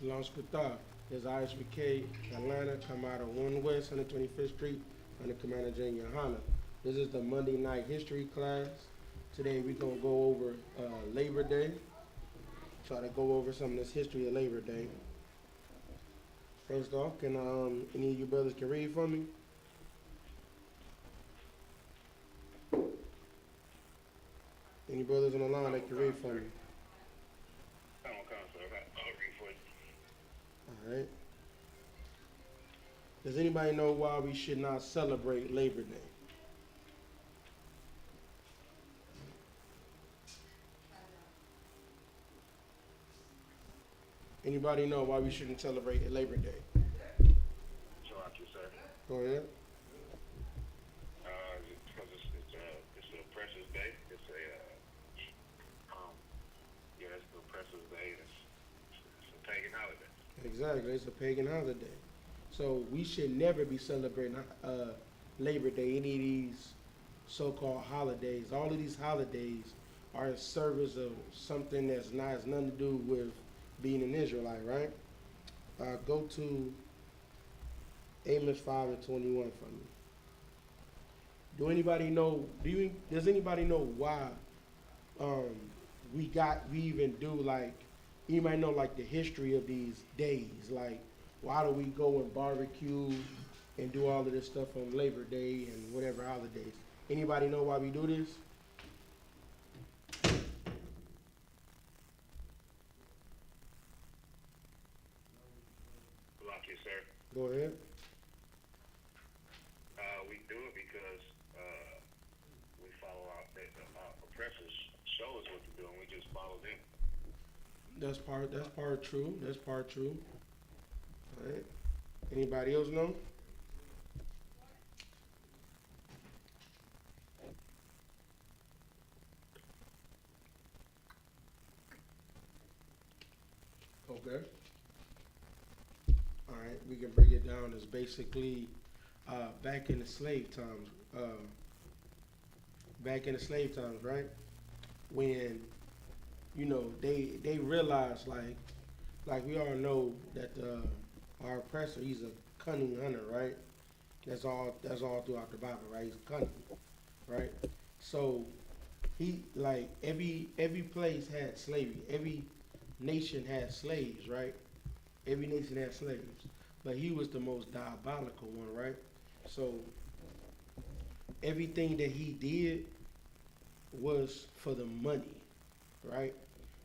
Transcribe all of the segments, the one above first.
Shalom Skutah. This is I.S.U.P.K. Atlanta, come out of 1 West, 125th Street, under Commander General Yahanna. This is the Monday night history class. Today we're going to go over Labor Day. Try to go over some of this history of Labor Day. First off, can any of you brothers can read for me? Any brothers on the line that can read for me? All right. Does anybody know why we should not celebrate Labor Day? Anybody know why we shouldn't celebrate Labor Day? Sir. Go ahead. Because it's an oppressor's day. It's it's the oppressor's day. It's a pagan holiday. Exactly, it's a pagan holiday. So we should never be celebrating Labor Day, any of these so-called holidays. All of these holidays are in service of something that's not has nothing to do with being an Israelite, right? Go to Amos 5:21 for me. Do anybody know? Does anybody know why we even do like? Anybody know like the history of these days? Like, why do we go and barbecue and do all of this stuff on Labor Day and whatever holidays? Anybody know why we do this? Block you, sir. Go ahead. We do it because we follow our oppressors show us what to do, and we just follow them. That's part true. That's part true. All right. Anybody else know? Okay. All right. We can break it down as basically back in the slave times. Back in the slave times, right? When they realized like we all know that our oppressor, he's a cunning hunter, right? That's all throughout the Bible, right? He's cunning, right? So he like every place had slavery. Every nation had slaves, right? Every nation had slaves. But he was the most diabolical one, right? So everything that he did was for the money, right?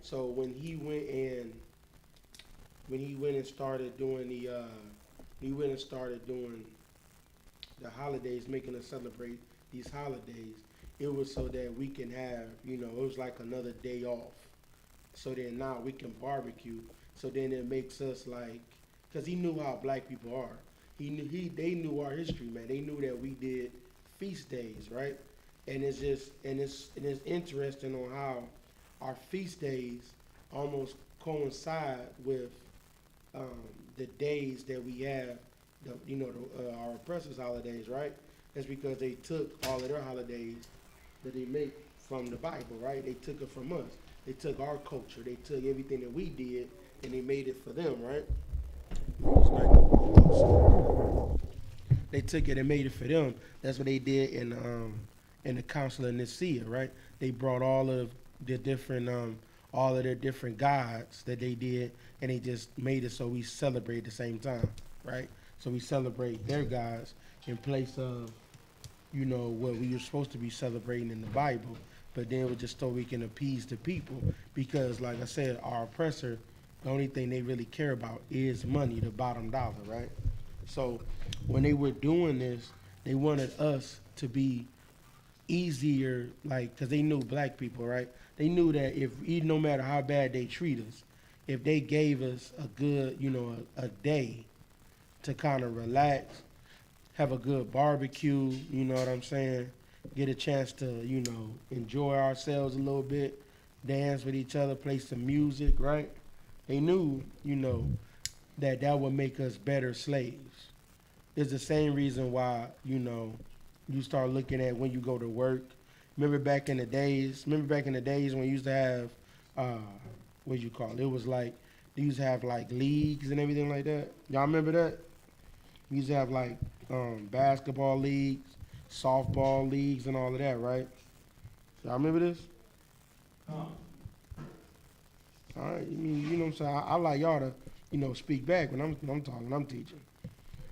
So when he went and started doing the holidays, making us celebrate these holidays, it was so that we can have, it was like another day off. So then now we can barbecue. So then it makes us like, because he knew how black people are. They knew our history, man. They knew that we did feast days, right? And it's interesting on how our feast days almost coincide with the days that we have, our oppressors' holidays, right? That's because they took all of their holidays that they make from the Bible, right? They took it from us. They took our culture. They took everything that we did and they made it for them, right? They took it and made it for them. That's what they did in the Council of Nicaea, right? They brought all of their different gods that they did, and they just made it so we celebrate at the same time, right? So we celebrate their gods in place of, what we were supposed to be celebrating in the Bible. But then it was just so we can appease the people, because, like I said, our oppressor, the only thing they really care about is money, the bottom dollar, right? So when they were doing this, they wanted us to be easier, like, because they knew black people, right? They knew that no matter how bad they treat us, if they gave us a good, a day to kind of relax, have a good barbecue, you know what I'm saying? Get a chance to, enjoy ourselves a little bit, dance with each other, play some music, right? They knew, that would make us better slaves. It's the same reason why, you start looking at when you go to work. Remember back in the days when you used to have, what you call it? It was like They used to have like leagues and everything like that. Y'all remember that? We used to have like basketball leagues, softball leagues, and all of that, right? Y'all remember this? All right, you know what I'm saying? I like y'all to, speak back when I'm talking, I'm teaching.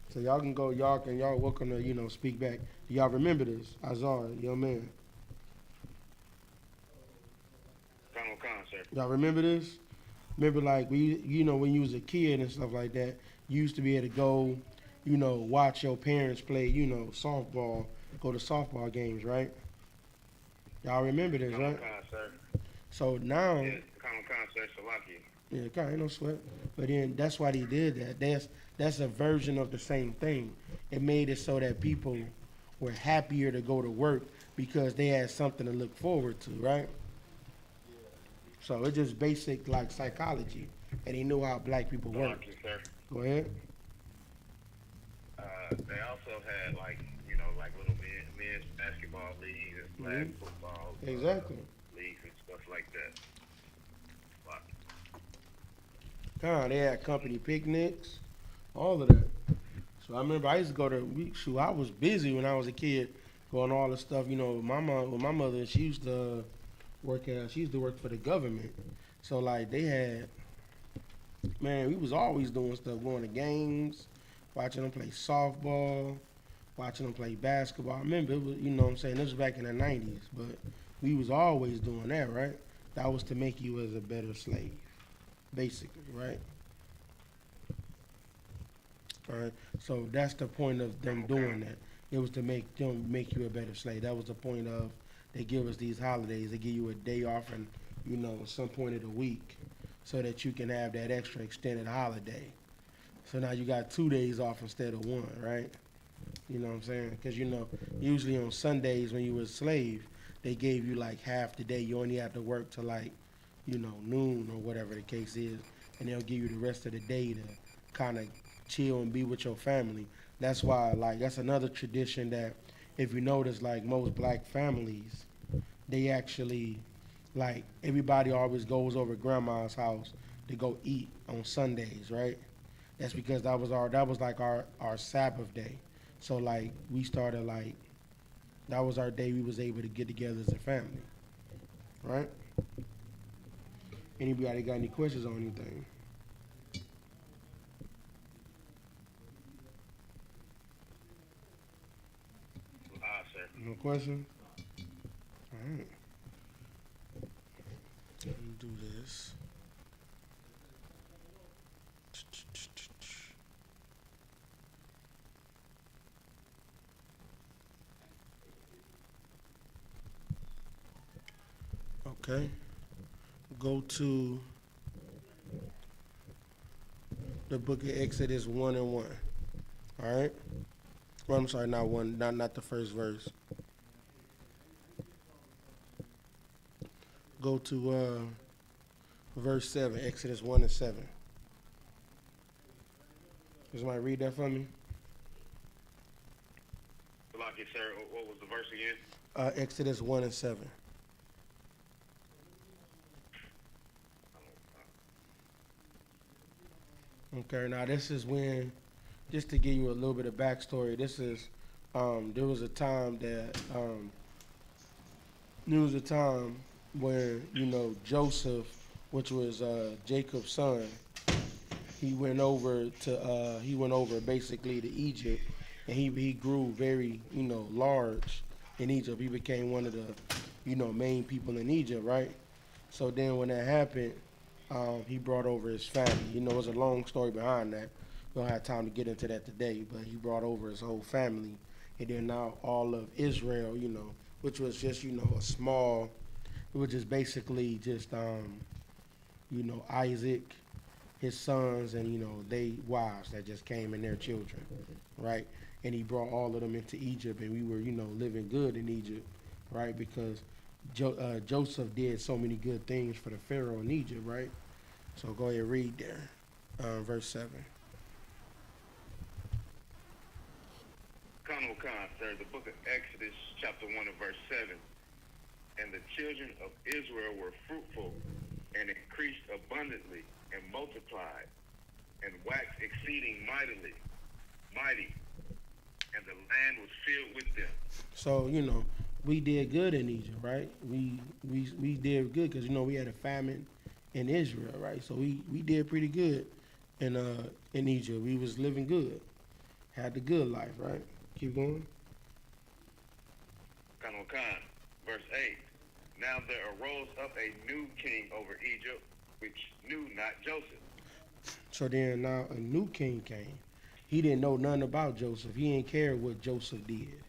So y'all can go, y'all welcome to, speak back. Do y'all remember this? Azar, young man. Come, sir. Y'all remember this? Remember, like, when you was a kid and stuff like that, you used to be able to go, watch your parents play, softball, go to softball games, right? Y'all remember this, right? Come, sir. So now, Yeah, come, sir. Salaki. yeah, kind ain't no sweat. But then that's why they did that. That's a version of the same thing. It made it so that people were happier to go to work because they had something to look forward to, right? So it's just basic like psychology, and he knew how black people work. Salaki, sir. Go ahead. They also had like little men's basketball leagues and flag Hmm. football Exactly. leagues and stuff like that. Like, They had company picnics, all of that. So I remember I used to go to shoot. I was busy when I was a kid, going all the stuff. My mom, with my mother, she used to work for the government. So like they had, man, we was always doing stuff, going to games, watching them play softball, watching them play basketball. I remember it was, what I'm saying, this was back in the '90s, but we was always doing that, right? That was to make you as a better slave, basically, right? All right. So that's the point of them doing that. It was to make you a better slave. That was the point of they give us these holidays. They give you a day off and some point of the week, so that you can have that extra extended holiday. So now you got 2 days off instead of one, right? You know what I'm saying? Because usually on Sundays when you were a slave, they gave you like half the day. You only have to work till like, noon or whatever the case is, and they'll give you the rest of the day to kind of chill and be with your family. That's why, like, that's another tradition that, if you notice, like most black families, they actually, like, everybody always goes over to grandma's house to go eat on Sundays, right? That's because that was like our Sabbath day. So like we started like that was our day we was able to get together as a family, right? Anybody got any questions on anything? sir. No questions? All right. Let me do this. Okay. Go to the book of Exodus 1:1. All right. Well, I'm sorry, not one, not the first verse. Go to verse 7, Exodus 1:7. Can somebody read that for me? Salaki, sir. What was the verse again? Exodus 1:7. Okay, now this is when, just to give you a little bit of backstory, this is, there was a time that, there was a time where, Joseph, which was Jacob's son, he went over basically to Egypt, and he grew very, large in Egypt. He became one of the, main people in Egypt, right? So then when that happened, he brought over his family. It's a long story behind that. We don't have time to get into that today, but he brought over his whole family, and then now all of Israel, which was just, a small, it was just basically just, Isaac, his sons, and, they wives that just came and their children, right? And he brought all of them into Egypt, and we were, living good in Egypt, right? Because Joseph did so many good things for the Pharaoh in Egypt, right? So go ahead and read there, verse 7. Khan, sir. The book of Exodus, chapter 1 and verse 7. And the children of Israel were fruitful and increased abundantly, and multiplied, and waxed exceeding mighty, and the land was filled with them. So we did good in Egypt, right? We did good because we had a famine in Israel, right? So we did pretty good in Egypt. We was living good, had the good life, right? Keep going. Khan, verse 8. Now there arose up a new king over Egypt, which knew not Joseph. So then now a new king came. He didn't know nothing about Joseph. He didn't care what Joseph did.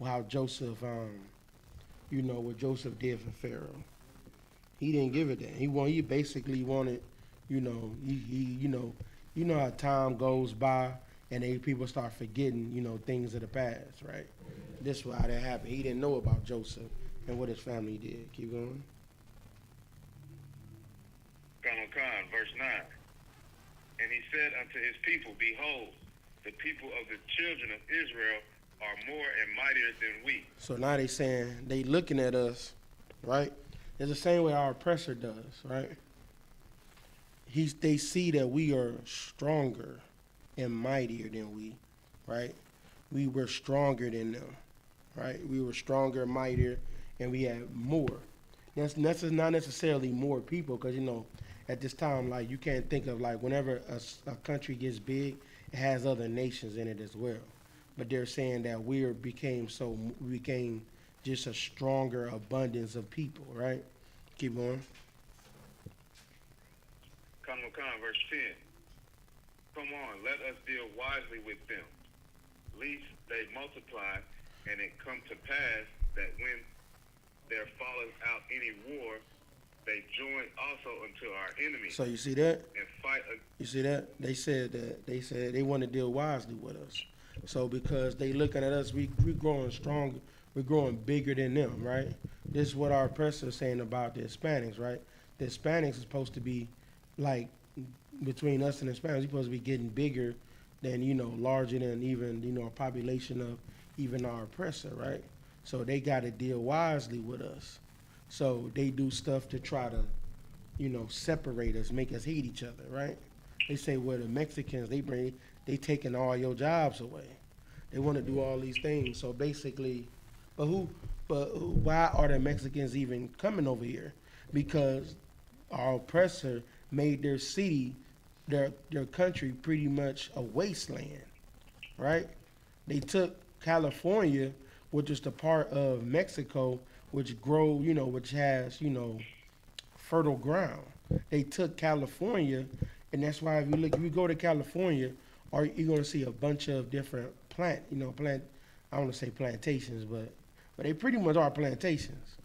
How Joseph, what Joseph did for Pharaoh. He didn't give it that. He basically wanted, how time goes by and people start forgetting, things of the past, right? This is why that happened. He didn't know about Joseph and what his family did. Keep going. Khan, verse 9. And he said unto his people, behold, the people of the children of Israel are more and mightier than we. So now they looking at us, right? It's the same way our oppressor does, right? They see that we are stronger and mightier than we, right? We were stronger than them, right? We were stronger, mightier, and we had more. That's not necessarily more people, because at this time, like, you can't think of, like, whenever a country gets big, it has other nations in it as well. But they're saying that we became just a stronger abundance of people, right? Keep going. Khan, verse 10. Come on, let us deal wisely with them, lest they multiply, and it come to pass that when there falleth out any war, they join also unto our enemies. So you see that? And fight. You see that? They said they want to deal wisely with us. So because they looking at us, we growing stronger, we're growing bigger than them, right? This is what our oppressor is saying about the Hispanics, right? The Hispanics is supposed to be like, between us and the Hispanics, we're supposed to be getting bigger than, larger than even, a population of even our oppressor, right? So they got to deal wisely with us. So they do stuff to try to, separate us, make us hate each other, right? They say, well, the Mexicans, they taking all your jobs away. They want to do all these things. So basically, why are the Mexicans even coming over here? Because our oppressor made their city, their country, pretty much a wasteland, right? They took California, which is the part of Mexico which which has, fertile ground. They took California, and that's why if you go to California, you're gonna see a bunch of different I don't want to say plantations, but they pretty much are plantations,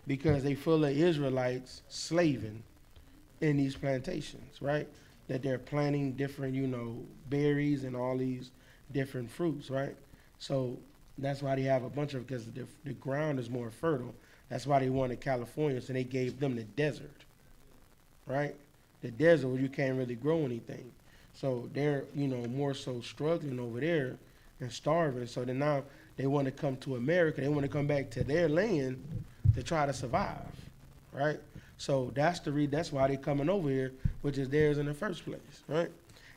because they full of Israelites slaving in these plantations, right? That they're planting different, berries and all these different fruits, right? So that's why they have a bunch of, because the ground is more fertile. That's why they wanted California, so they gave them the desert, right? The desert where you can't really grow anything. So they're, more so struggling over there and starving. So then now they want to come to America. They want to come back to their land to try to survive, right? So that's why they're coming over here, which is theirs in the first place, right?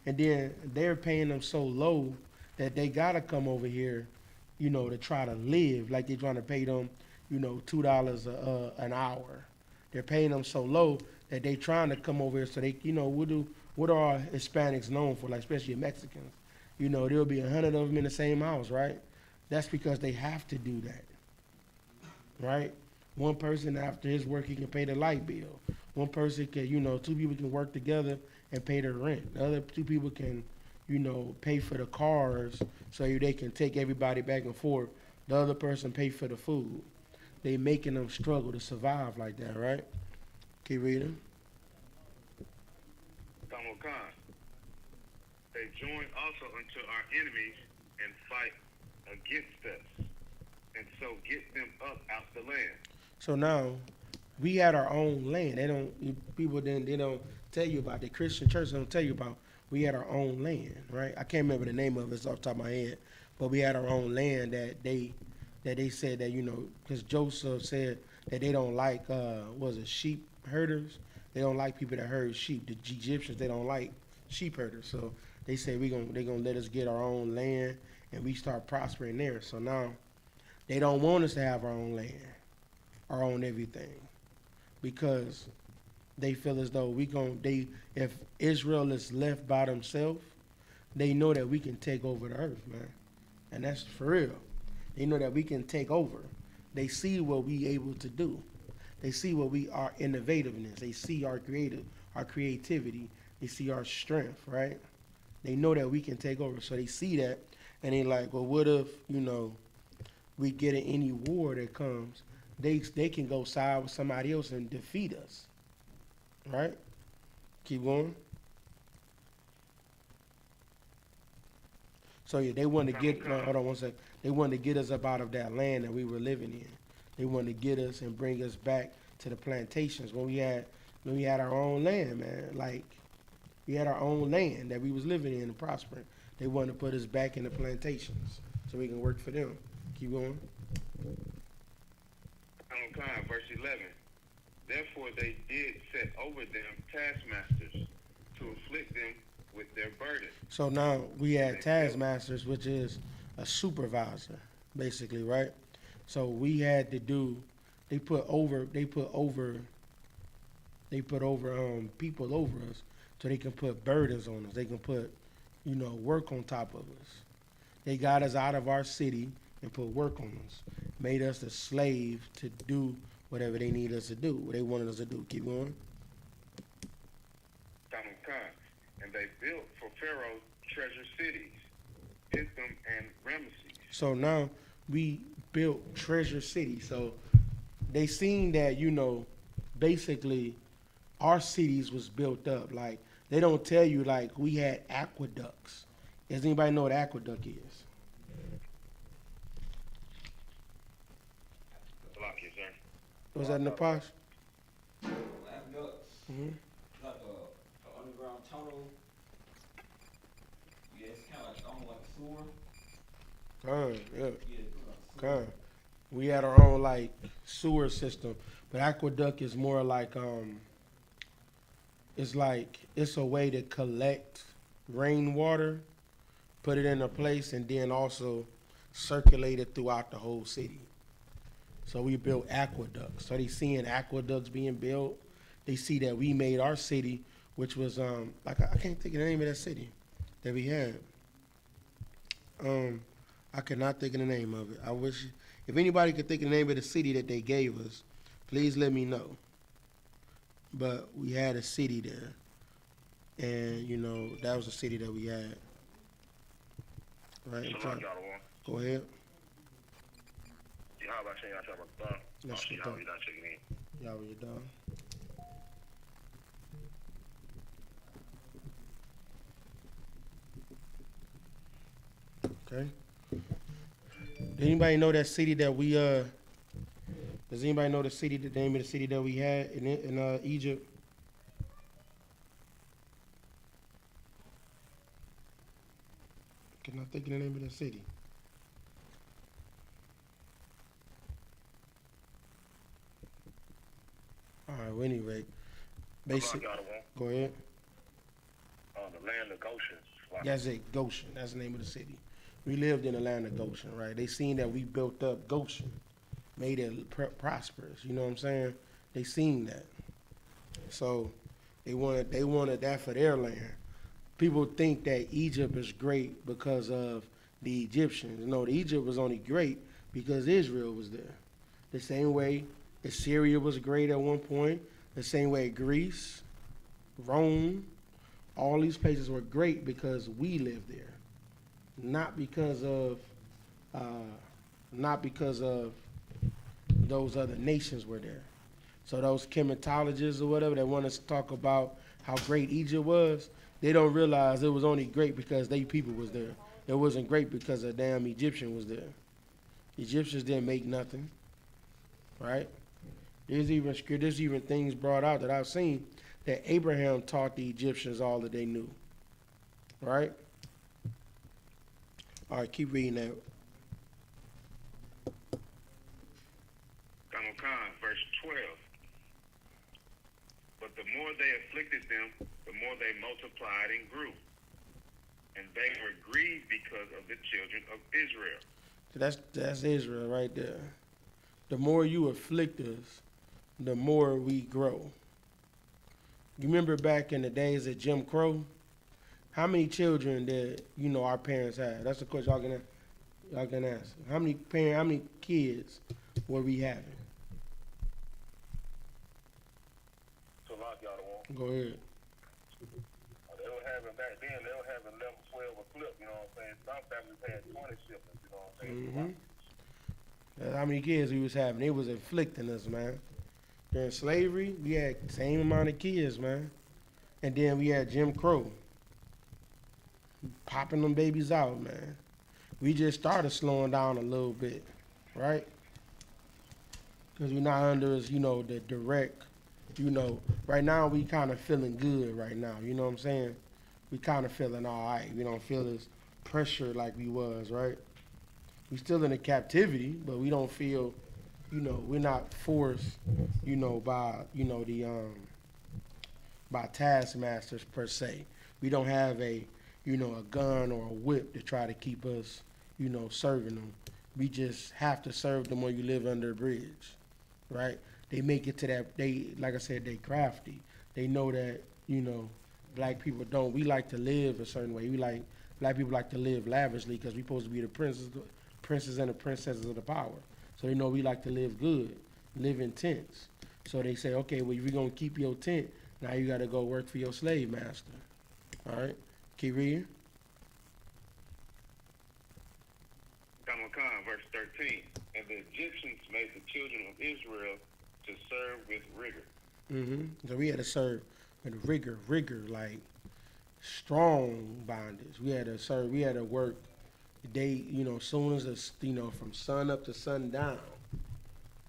And then they're paying them so low that they gotta come over here, to try to live. Like they're trying to pay them, $2 an hour. They're paying them so low that they trying to come over here. So they, what are Hispanics known for? Like especially Mexicans, there'll be 100 of them in the same house, right? That's because they have to do that, right? One person after his work, he can pay the light bill. One person can, two people can work together and pay their rent. The other two people can, pay for the cars so they can take everybody back and forth. The other person pay for the food. They making them struggle to survive like that, right? Keep reading. Khan. They join also unto our enemies and fight against us, and so get them up out the land. So now we had our own land. They don't tell you about, the Christian church don't tell you about, we had our own land, right? I can't remember the name of it off the top of my head, but we had our own land that they said that, because Joseph said that they don't like, sheep herders. They don't like people that herd sheep. The Egyptians, they don't like sheep herders. So they say they're gonna let us get our own land and we start prospering there. So now they don't want us to have our own land, our own everything, because they feel as though if Israel is left by themselves, they know that we can take over the earth, man. And that's for real. They know that we can take over. They see what we able to do. They see what we our innovativeness. They see our creativity. They see our strength, right? They know that we can take over. So they see that and they like, well, what if, we get in any war that comes, they can go side with somebody else and defeat us. Right? Keep going. So yeah, they wanted to get hold on one second. They wanted to get us up out of that land that we were living in. They wanted to get us and bring us back to the plantations when we had our own land, man. Like we had our own land that we was living in and prospering. They wanted to put us back in the plantations so we can work for them. Keep going. Verse 11. Therefore they did set over them taskmasters to afflict them with their burden. So now we had taskmasters, which is a supervisor, basically, right? So we had to do. They put people over us, so they can put burdens on us. They can put, work on top of us. They got us out of our city and put work on us, made us a slave to do whatever they need us to do, what they wanted us to do. Keep going. And they built for Pharaoh treasure cities, Pithom and Ramesses. So now we built treasure cities. So they seen that, basically our cities was built up. Like they don't tell you like we had aqueducts. Does anybody know what aqueduct is? Was that in the posh? Aqueducts. Mm-hmm. Like a underground tunnel. Yeah, it's kind of like almost like a sewer. Yeah. Yeah, Kind. We had our own like sewer system, but aqueduct is more like it's a way to collect rainwater, put it in a place, and then also circulate it throughout the whole city. So we built aqueducts. So they seeing aqueducts being built. They see that we made our city, which was I can't think of the name of that city that we had. I cannot think of the name of it. I wish if anybody could think of the name of the city that they gave us, please let me know. But we had a city there, and that was a city that we had. Right. Go ahead. Let's get done. Y'all, when you're done. Okay. Does anybody know that city that we Does anybody know the name of the city that we had in Egypt? Can I think of the name of the city? All right. Well, anyway, basically, go ahead. The land of Goshen. That's it, Goshen. That's the name of the city. We lived in the land of Goshen, right? They seen that we built up Goshen, made it prosperous. You know what I'm saying? They seen that, so they wanted that for their land. People think that Egypt is great because of the Egyptians. No, Egypt was only great because Israel was there. The same way Assyria was great at one point. The same way Greece, Rome, all these places were great because we lived there, not because of those other nations were there. So those chematologists or whatever that want us to talk about how great Egypt was, they don't realize it was only great because they people was there. It wasn't great because a damn Egyptian was there. Egyptians didn't make nothing, right? There's even things brought out that I've seen that Abraham taught the Egyptians all that they knew, right? All right, keep reading that. Verse 12. But the more they afflicted them, the more they multiplied and grew. And they were grieved because of the children of Israel. So that's Israel right there. The more you afflict us, the more we grow. You remember back in the days of Jim Crow? How many children did our parents have? That's the question y'all can answer. How many kids were we having? So a lot y'all don't want. Go ahead. They were having back then. They were having 11, 12 a flip. You know what I'm saying? Some families had 20 siblings. You know what I'm saying? Mm-hmm. That's how many kids we was having. They was inflicting us, man. During slavery, we had the same amount of kids, man. And then we had Jim Crow popping them babies out, man. We just started slowing down a little bit, right? Because we're not under the direct, right now we kind of feeling good right now, you know what I'm saying? We kind of feeling all right. We don't feel as pressure like we was, right? We still in a captivity, but we don't feel, we're not forced, by taskmasters per se. We don't have a gun or a whip to try to keep us, serving them. We just have to serve them when you live under a bridge, right? They make it to that, like I said, they crafty. They know that, black people don't. We like to live a certain way. Black people like to live lavishly because we're supposed to be the princes and the princesses of the power. So they know we like to live good, live in tents. So they say, okay, well, if you're going to keep your tent, now you got to go work for your slave master. All right? Keep reading. Verse 13. And the Egyptians made the children of Israel to serve with rigor. Mm-hmm. So we had to serve with rigor, like strong bondage. We had to work day, soon as from sun up to sundown.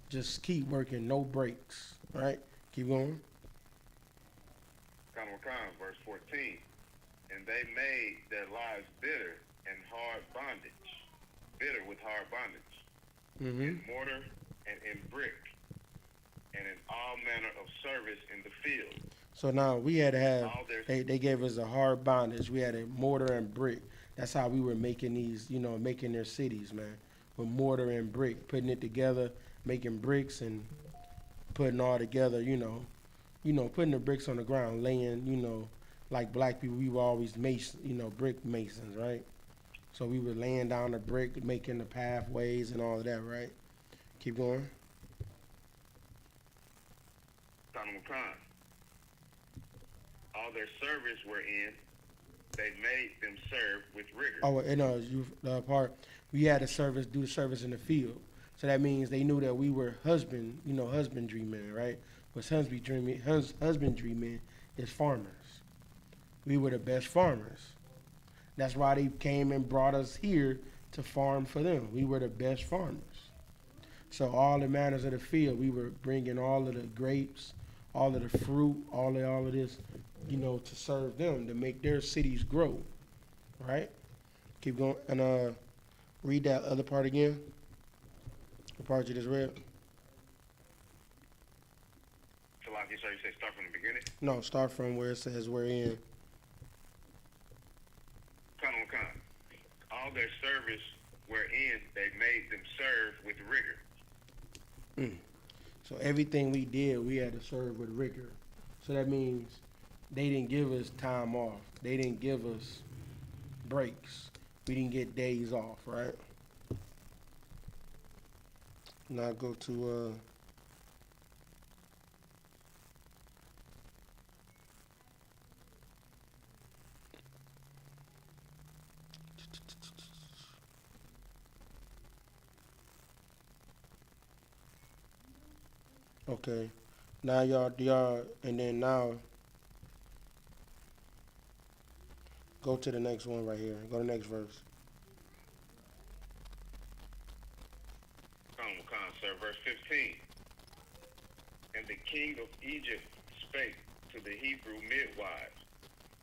Just keep working, no breaks. All right? Keep going. Verse 14. And they made their lives bitter and hard bondage. Bitter with hard bondage. Mm-hmm. In mortar and in brick. And in all manner of service in the field. So now we had to have, they gave us a hard bondage. We had a mortar and brick. That's how we were making these, making their cities, man. With mortar and brick, putting it together, making bricks and putting all together, putting the bricks on the ground, laying, like black people, we were always brick masons, right? So we were laying down the brick, making the pathways and all of that, right? Keep going. All their service were in, they made them serve with rigor. Oh, and the part we had to do the service in the field. So that means they knew that we were husbandry men, right? What's husbandry men is farmers. We were the best farmers. That's why they came and brought us here to farm for them. We were the best farmers. So all the manners of the field, we were bringing all of the grapes, all of the fruit, all of this, to serve them, to make their cities grow, right? Keep going and read that other part again. The part you just read. So like you said, start from the beginning? No, start from where it says we're in. All their service wherein they made them serve with rigor. So everything we did, we had to serve with rigor. So that means they didn't give us time off. They didn't give us breaks. We didn't get days off, right? Now go to okay. Now y'all, and then now go to the next one right here. Go to the next verse. Verse 15. And the king of Egypt spake to the Hebrew midwives,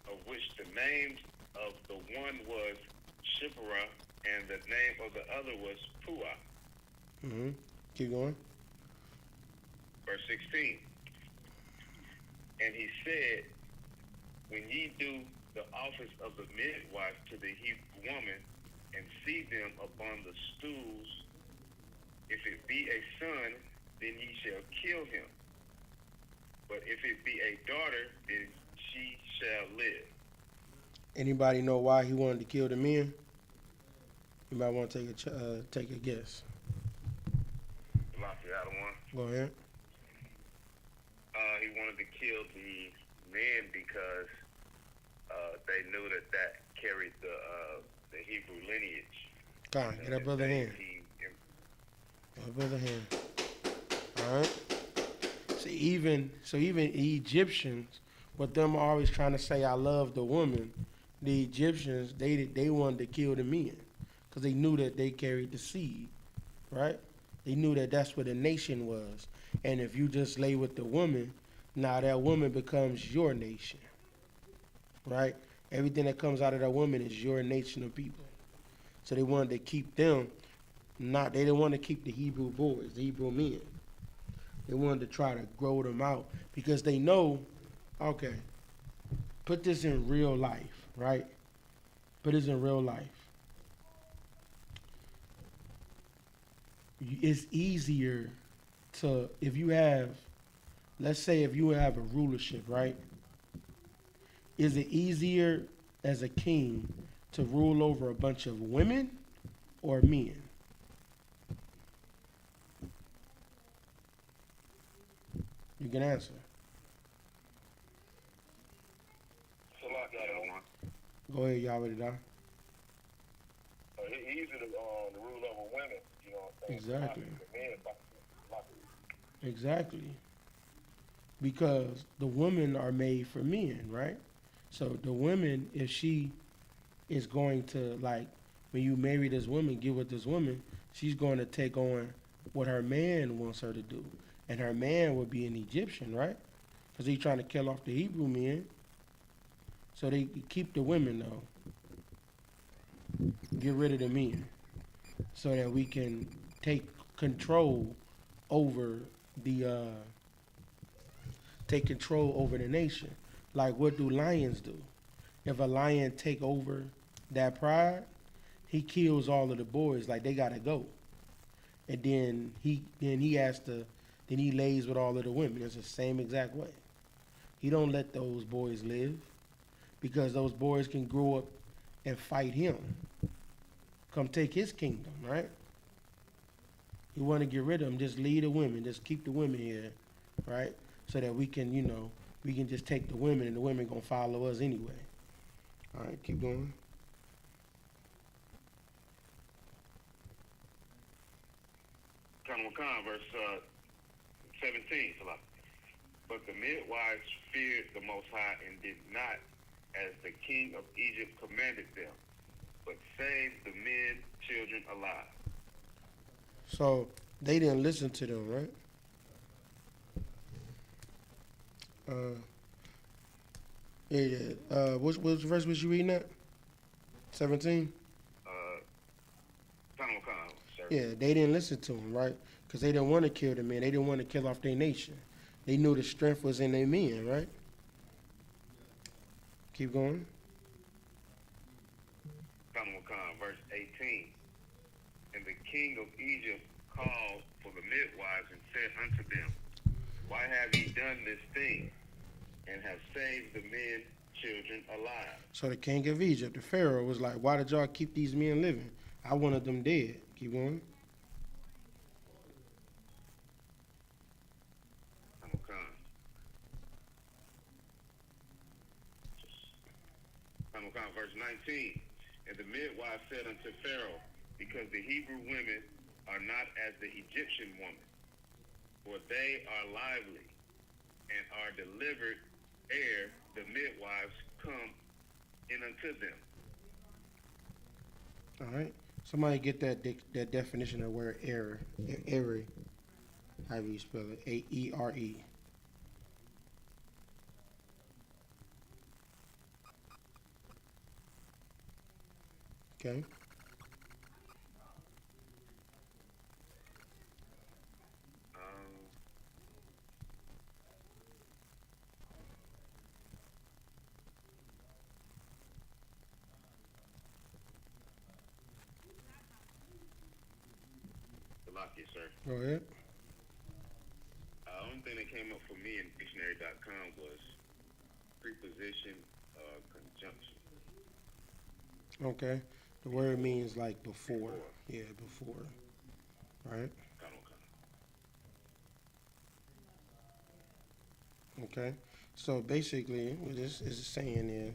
of which the names of the one was Shipporah, and the name of the other was Puah. Keep going. Verse 16. And he said, when ye do the office of the midwife to the Hebrew woman, and see them upon the stools, if it be a son, then ye shall kill him. But if it be a daughter, then she shall live. Anybody know why he wanted to kill the men? Anybody want to take a guess? Lafayette, the other one. Go ahead. He wanted to kill the men because they knew that carried the Hebrew lineage. God, get that brother hand. Get that brother hand. All right. So even the Egyptians, with them always trying to say I love the woman, the Egyptians they wanted to kill the men because they knew that they carried the seed, right? They knew that that's what a nation was, and if you just lay with the woman, now that woman becomes your nation, right? Everything that comes out of that woman is your nation of people. So they wanted to keep them. They didn't want to keep the Hebrew boys, the Hebrew men. They wanted to try to grow them out because they know, okay, put this in real life, right? Put this in real life. It's easier to, if you have, let's say if you have a rulership, right? Is it easier as a king to rule over a bunch of women or men? You can answer. Go ahead, y'all ready to die? It's easier to rule over women, you know what I'm saying? Exactly. Exactly. Because the women are made for men, right? So the woman, if she is going to, like, when you marry this woman, get with this woman, she's going to take on what her man wants her to do. And her man would be an Egyptian, right? Because he's trying to kill off the Hebrew men. So they keep the women, though. Get rid of the men. So that we can take control over the nation. Like, what do lions do? If a lion take over that pride, he kills all of the boys. Like, they gotta go. And then he lays with all of the women. It's the same exact way. He don't let those boys live because those boys can grow up and fight him. Come take his kingdom, right? You want to get rid of them, just leave the women. Just keep the women here, right? So that we can, we can just take the women and the women going to follow us anyway. All right, keep going. Verse 17. But the midwives feared the Most High and did not as the king of Egypt commanded them, but saved the men, children alive. So they didn't listen to them, right? Which verse was you reading at? 17? Yeah, they didn't listen to him, right? Because they didn't want to kill the men. They didn't want to kill off their nation. They knew the strength was in their men, right? Keep going. Verse 18. And the king of Egypt called for the midwives and said unto them, why have ye done this thing, and have saved the men, children alive? So the king of Egypt, the Pharaoh, was like, why did y'all keep these men living? I wanted them dead. Keep going. Verse 19. And the midwife said unto Pharaoh, because the Hebrew women are not as the Egyptian women, for they are lively and are delivered ere the midwives come in unto them. All right. Somebody get that definition of word error. Error. How do you spell it? A-E-R-E. Okay. Salaki, sir. Go ahead. Only thing that came up for me in dictionary.com was preposition, conjunction. Okay. The word means like before. Before. Yeah, before. Right? Okay. So basically, what this is saying is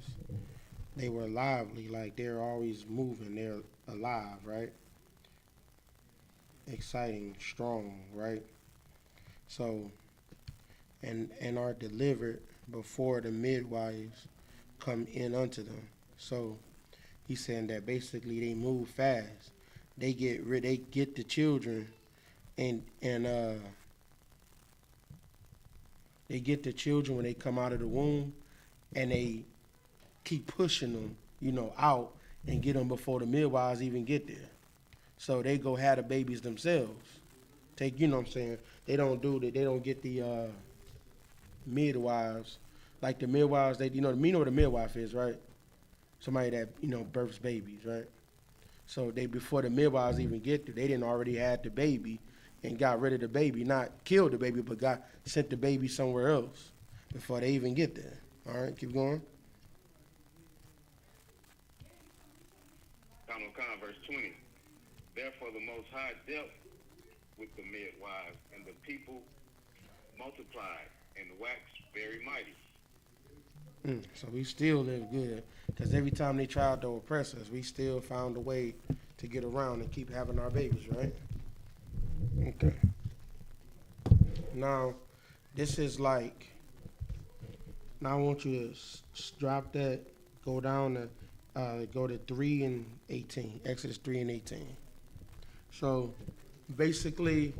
they were lively, like they're always moving, they're alive, right? Exciting, strong, right? So, and are delivered before the midwives come in unto them. So he's saying that basically they move fast. They get the children and they get the children when they come out of the womb, and they keep pushing them, out and get them before the midwives even get there. So they go have the babies themselves. Take, you know what I'm saying? They don't do that. They don't get the midwives. Like the midwives, you know what a midwife is, right? Somebody that, births babies, right? So they, before the midwives even get there, they didn't already had the baby and got rid of the baby. Not killed the baby, but sent the baby somewhere else before they even get there. All right, keep going. Verse 20. Therefore the Most High dealt with the midwives, and the people multiplied and waxed very mighty. So we still live good, because every time they tried to oppress us, we still found a way to get around and keep having our babies, right? Okay. Now, this is like, now I want you to drop that, go down to, go to 3 and 18, Exodus 3 and 18. So basically,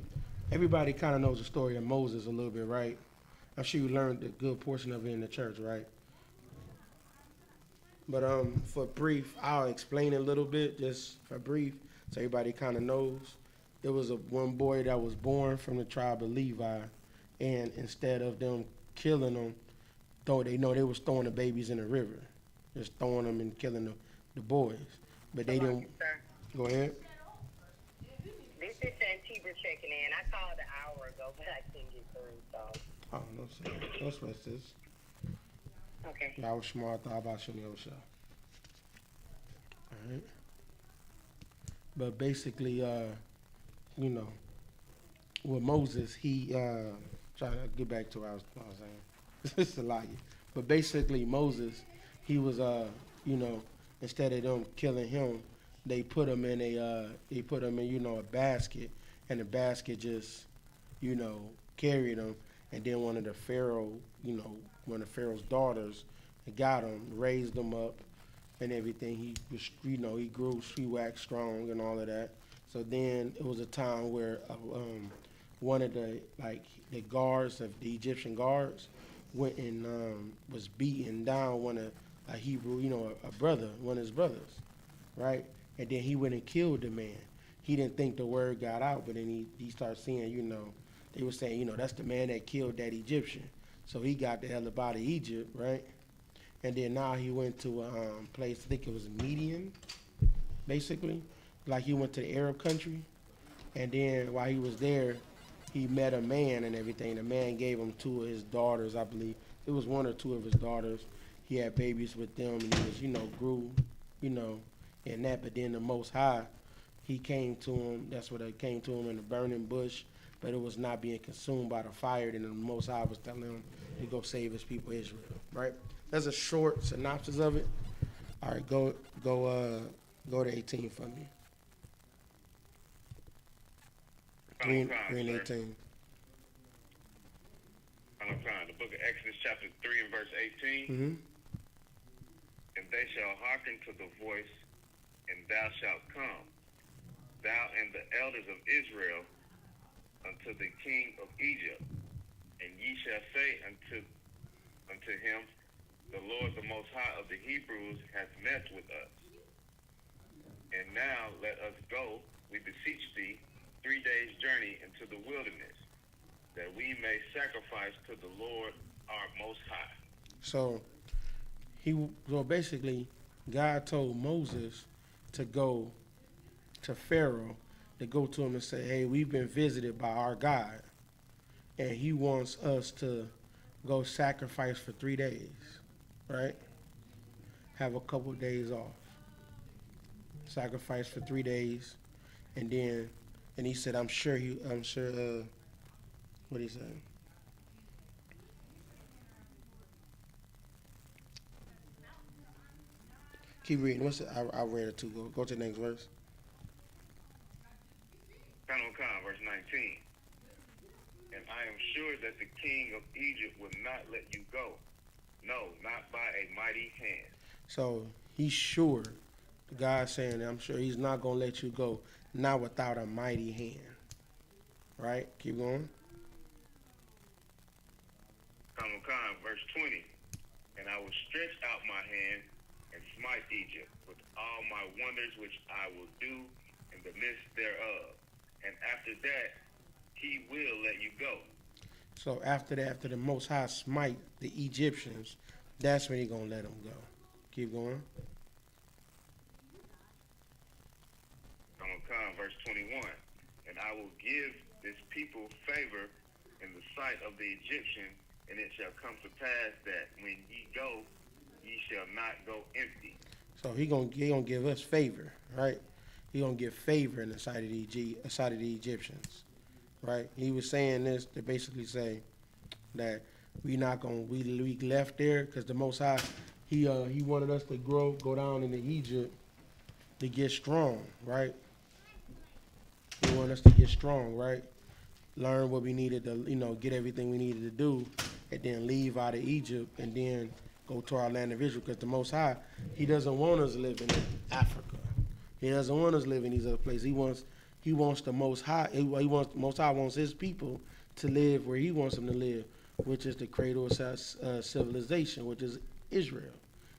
everybody kind of knows the story of Moses a little bit, right? I'm sure you learned a good portion of it in the church, right? But for brief, I'll explain it a little bit, just for brief, so everybody kind of knows. There was one boy that was born from the tribe of Levi, and instead of them killing him, they was throwing the babies in the river, just throwing them and killing the boys. But they didn't. Go ahead. This is Santiba checking in. I called an hour ago, but I couldn't get through, so. Oh, no sweat this. Okay. Yeah, I was smart. Thought about shooting your show. All right. But basically, with Moses, he trying to get back to what I was saying. It's a lie. But basically, Moses, he was instead of them killing him, they put him in a basket, and the basket just carried him, and then one of the Pharaoh's daughters got him, raised him up, and everything. He was, he grew, he waxed strong and all of that. So then it was a time where one of the guards of the Egyptian guards went and was beating down one of a Hebrew, a brother, one of his brothers, right? And then he went and killed the man. He didn't think the word got out, but then he started seeing, they were saying, that's the man that killed that Egyptian. So he got the hell up out of Egypt, right? And then now he went to a place, I think it was Median, basically. Like he went to the Arab country. And then while he was there, he met a man and everything. The man gave him 2 of his daughters, I believe. It was 1 or 2 of his daughters. He had babies with them, and he was, grew, in that. But then the Most High, he came to him. That's what it came to him in the burning bush. But it was not being consumed by the fire. Then the Most High was telling him to go save his people Israel, right? That's a short synopsis of it. All right, go to 18 for me. 3 and 18. The book of Exodus chapter 3 and verse 18. Mm-hmm. And they shall hearken to the voice, and thou shalt come, thou and the elders of Israel, unto the king of Egypt, and ye shall say unto him, the Lord, the Most High of the Hebrews, hath met with us. And now let us go, we beseech thee, 3 days' journey into the wilderness, that we may sacrifice to the Lord our Most High. So basically, God told Moses to go to Pharaoh to go to him and say, hey, we've been visited by our God, and he wants us to go sacrifice for 3 days, right? Have a couple days off. Sacrifice for 3 days, and he said, I'm sure, what did he say? Keep reading. I read it too. Go to the next verse. Verse 19. And I am sure that the king of Egypt will not let you go. No, not by a mighty hand. So he's sure. God's saying, I'm sure he's not going to let you go, not without a mighty hand. Right? Keep going. Verse 20. And I will stretch out my hand and smite Egypt with all my wonders which I will do in the midst thereof. And after that, he will let you go. So after that, after the Most High smite the Egyptians, that's when he's going to let them go. Keep going. Verse 21. And I will give this people favor in the sight of the Egyptian, and it shall come to pass that when ye go, ye shall not go empty. So he gonna give us favor, right? He gonna give favor in the sight of the Egyptians, right? He was saying this to basically say that we left there because the Most High, he wanted us to go down into Egypt to get strong, right? He wanted us to get strong, right? Learn what we needed to, get everything we needed to do, and then leave out of Egypt and then go to our land of Israel. Because the Most High, he doesn't want us living in Africa. He doesn't want us living in these other places. He wants the Most High. Most High wants his people to live where he wants them to live, which is the cradle of civilization, which is Israel.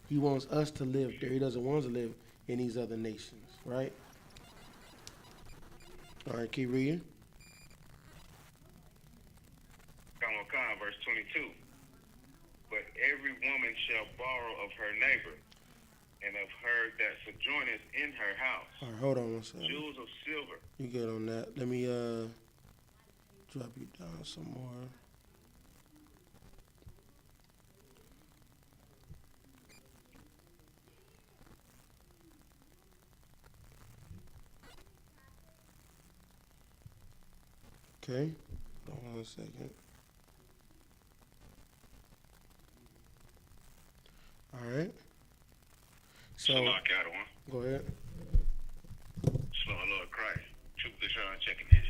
He wants us to live there. He doesn't want us to live in these other nations, right? All right, keep reading. Verse 22. But every woman shall borrow of her neighbor, and of her that sojourneth in her house. All right, hold on one second. Jewels of silver. You good on that? Let me drop you down some more. Okay, hold on a second. All right. So, go ahead. Slow Lord Christ. Truth is checking in.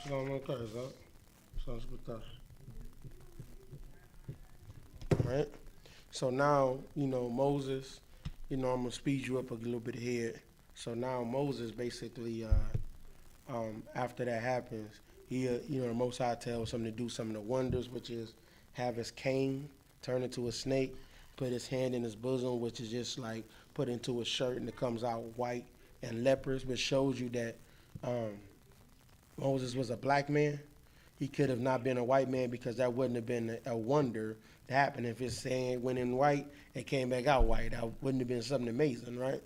Shalom Lord Christ, huh? Sounds good. All right. So now, Moses, I'm going to speed you up a little bit ahead. So now Moses basically, after that happens, he, the Most High tells him to do some of the wonders, which is have his cane turn into a snake, put his hand in his bosom, which is just like put into a shirt and it comes out white and leprous, which shows you that Moses was a black man. He could have not been a white man because that wouldn't have been a wonder to happen if his hand went in white and came back out white. That wouldn't have been something amazing, right?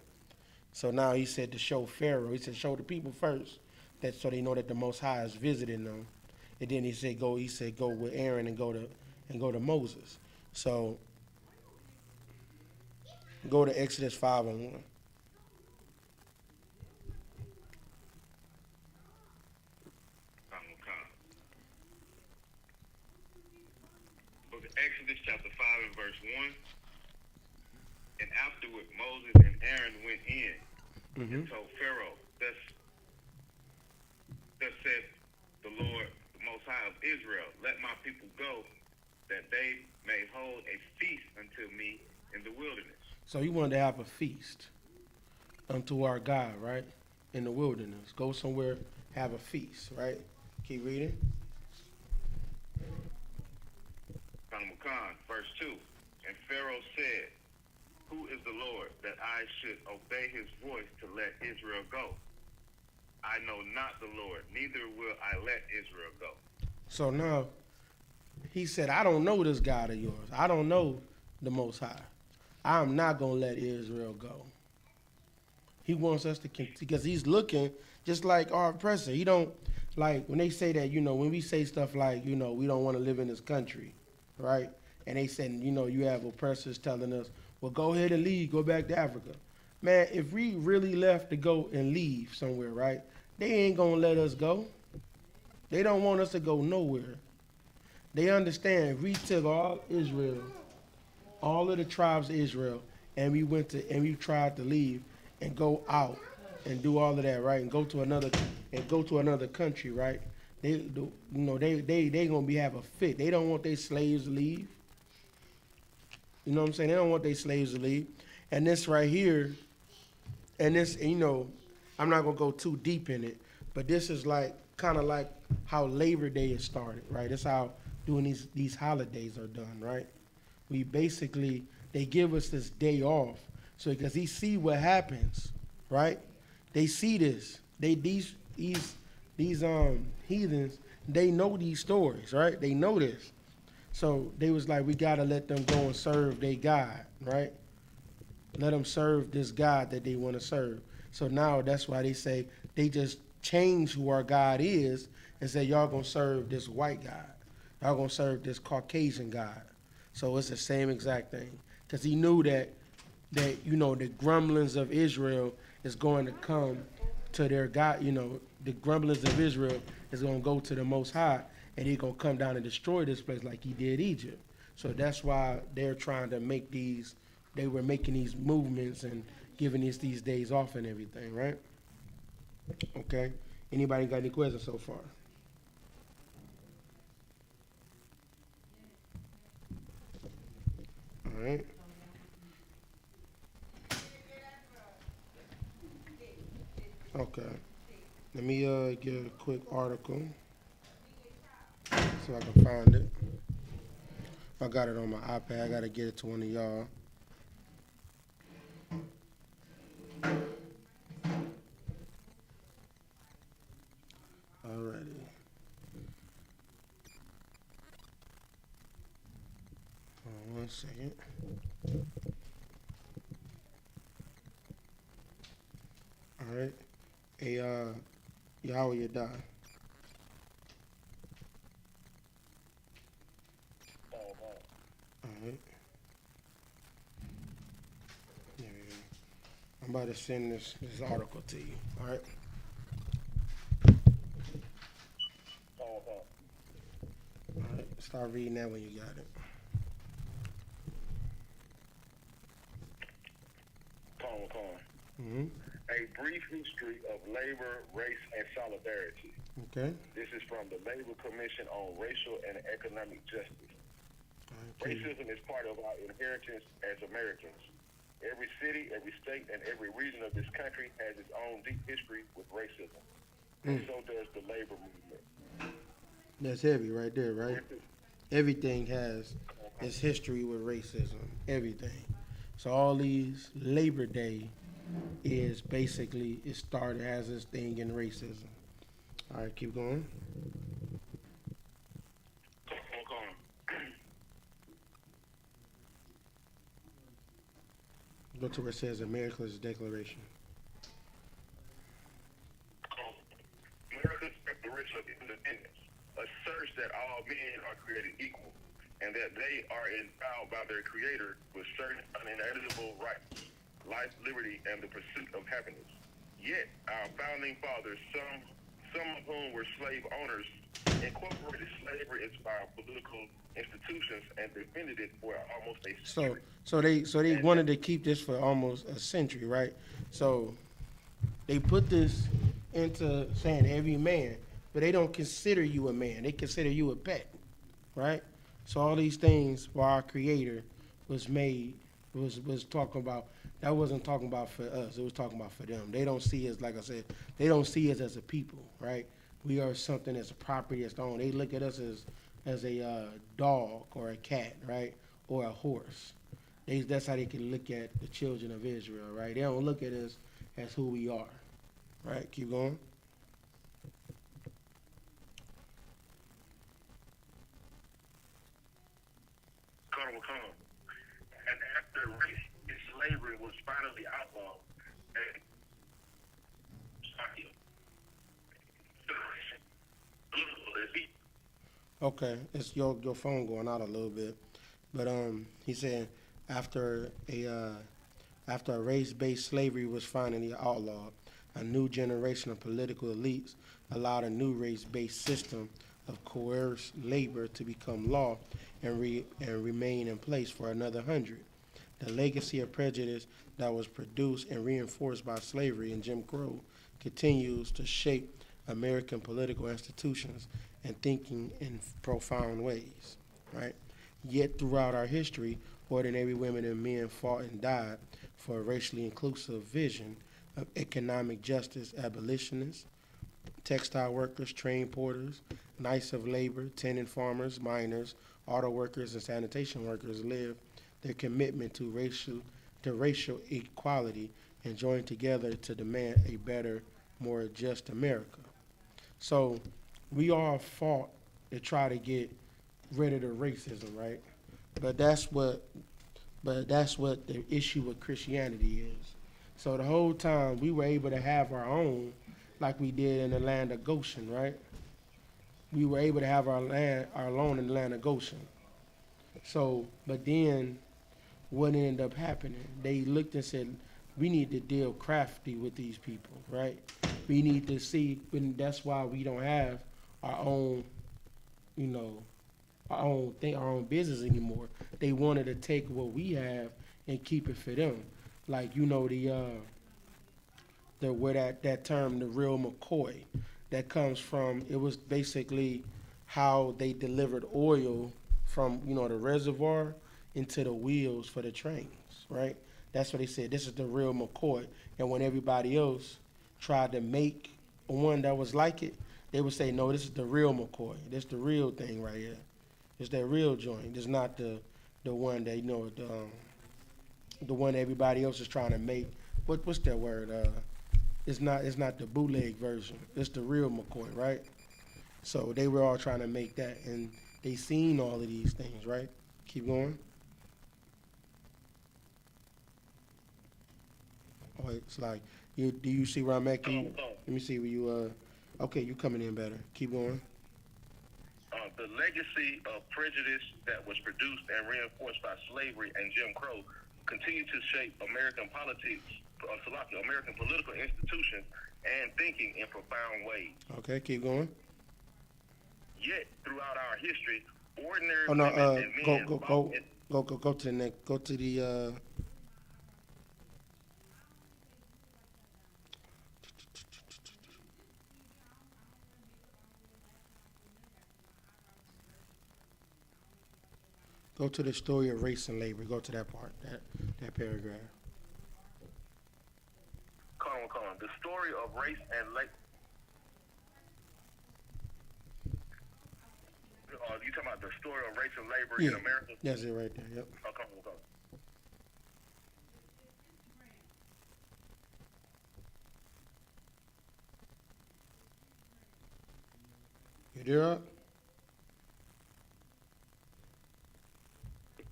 So now he said to show Pharaoh, he said show the people first, that so they know that the Most High is visiting them. And then he said go with Aaron and go to Moses. So go to Exodus 5:1. Exodus chapter 5 and verse 1. And afterward Moses and Aaron went in and told Pharaoh, thus said the Lord, the Most High of Israel, let my people go, that they may hold a feast unto me in the wilderness. So he wanted to have a feast unto our God, right? In the wilderness. Go somewhere, have a feast, right? Keep reading. Verse 2. And Pharaoh said, who is the Lord that I should obey his voice to let Israel go? I know not the Lord, neither will I let Israel go. So now he said, I don't know this God of yours. I don't know the Most High. I'm not going to let Israel go. He wants us to continue because he's looking just like our oppressor. He don't like when they say that, when we say stuff like, we don't want to live in this country, right? And they said, you have oppressors telling us, well, go ahead and leave, go back to Africa. Man, if we really left to go and leave somewhere, right? They ain't gonna let us go. They don't want us to go nowhere. They understand if we took all Israel, all of the tribes of Israel, and we tried to leave and go out and do all of that, right? And go to another country, right? They gonna have a fit. They don't want their slaves to leave. You know what I'm saying? They don't want their slaves to leave. And this right here, and this, I'm not gonna go too deep in it, but this is like kind of like how Labor Day is started, right? That's how doing these holidays are done, right? We basically they give us this day off, so because he see what happens, right? They see this. These heathens, they know these stories, right? They know this. So they was like, we gotta let them go and serve their God, right? Let them serve this God that they want to serve. So now that's why they say they just change who our God is and say y'all gonna serve this white God, y'all gonna serve this Caucasian God. So it's the same exact thing because he knew that the grumblings of Israel is going to come to their God. The grumblings of Israel is going to go to the Most High, and he's going to come down and destroy this place like he did Egypt. So that's why they're trying to make these. They were making these movements and giving us these days off and everything, right? Okay. Anybody got any questions so far? All right. Okay. Let me get a quick article so I can find it. I got it on my iPad. I got to get it to one of y'all. Alrighty. 1 second. All right. Hey, Yahweh you die. All right. There we go. I'm about to send this article to you. All right. All right. Start reading that when you got it. Mm-hmm. A brief history of labor, race, and solidarity. Okay. This is from the Labor Commission on Racial and Economic Justice. Okay. Racism is part of our inheritance as Americans. Every city, every state, and every region of this country has its own deep history with racism. And so does the labor movement. That's heavy right there, right? Everything has its history with racism. Everything. So all these Labor Day is basically it started as this thing in racism. All right, keep going. Go to where it says America's Declaration. America's Declaration of Independence asserts that all men are created equal and that they are endowed by their Creator with certain unalienable rights, life, liberty, and the pursuit of happiness. Yet, our founding fathers, some of whom were slave owners, incorporated slavery into our political institutions and defended it for almost a century. So they wanted to keep this for almost a century, right? So they put this into saying every man, but they don't consider you a man. They consider you a pet, right? So all these things for our Creator was made was talking about. That wasn't talking about for us. It was talking about for them. They don't see us, like I said, they don't see us as a people, right? We are something that's a property that's owned. They look at us as a dog or a cat, right, or a horse. That's how they can look at the children of Israel, right? They don't look at us as who we are, right? Keep going. And after race and slavery was finally outlawed, Okay, it's your phone going out a little bit, but he said after a uh, after race-based slavery was finally outlawed, a new generation of political elites allowed a new race-based system of coerced labor to become law and remain in place for another hundred. The legacy of prejudice that was produced and reinforced by slavery and Jim Crow continues to shape American political institutions and thinking in profound ways, right? Yet throughout our history, ordinary women and men fought and died for a racially inclusive vision of economic justice. Abolitionists, textile workers, train porters, knights of labor, tenant farmers, miners, auto workers, and sanitation workers lived their commitment to racial equality and joined together to demand a better, more just America. So we all fought to try to get rid of the racism, right? But that's what but that's what the issue with Christianity is. So the whole time we were able to have our own, like we did in the land of Goshen, right? We were able to have our own in the land of Goshen. So, but then what ended up happening? They looked and said, we need to deal crafty with these people, right? We need to see, and that's why we don't have our own, you know, our own business anymore. They wanted to take what we have and keep it for them. Like the where that term the real McCoy that comes from. It was basically how they delivered oil from the reservoir into the wheels for the trains, right? That's what they said. This is the real McCoy. And when everybody else tried to make one that was like it, they would say, no, this is the real McCoy. This is the real thing right here. It's that real joint. It's not the one that the one everybody else is trying to make. What's that word? It's not the bootleg version. It's the real McCoy, right? So they were all trying to make that, and they seen all of these things, right? Keep going. Oh, it's like do you see where I'm at? Let me see where you Okay, you coming in better. Keep going. The legacy of prejudice that was produced and reinforced by slavery and Jim Crow continue to shape American politics, American political institutions, and thinking in profound ways. Okay, keep going. Yet, throughout our history, ordinary Oh no, women and go men go fought go go to the next. Go to the Go to the story of race and labor. Go to that part, that paragraph. Come on. The story of race and labor. You talking about the story of race and labor in America? That's it right there. Yep. Oh, come on. You there?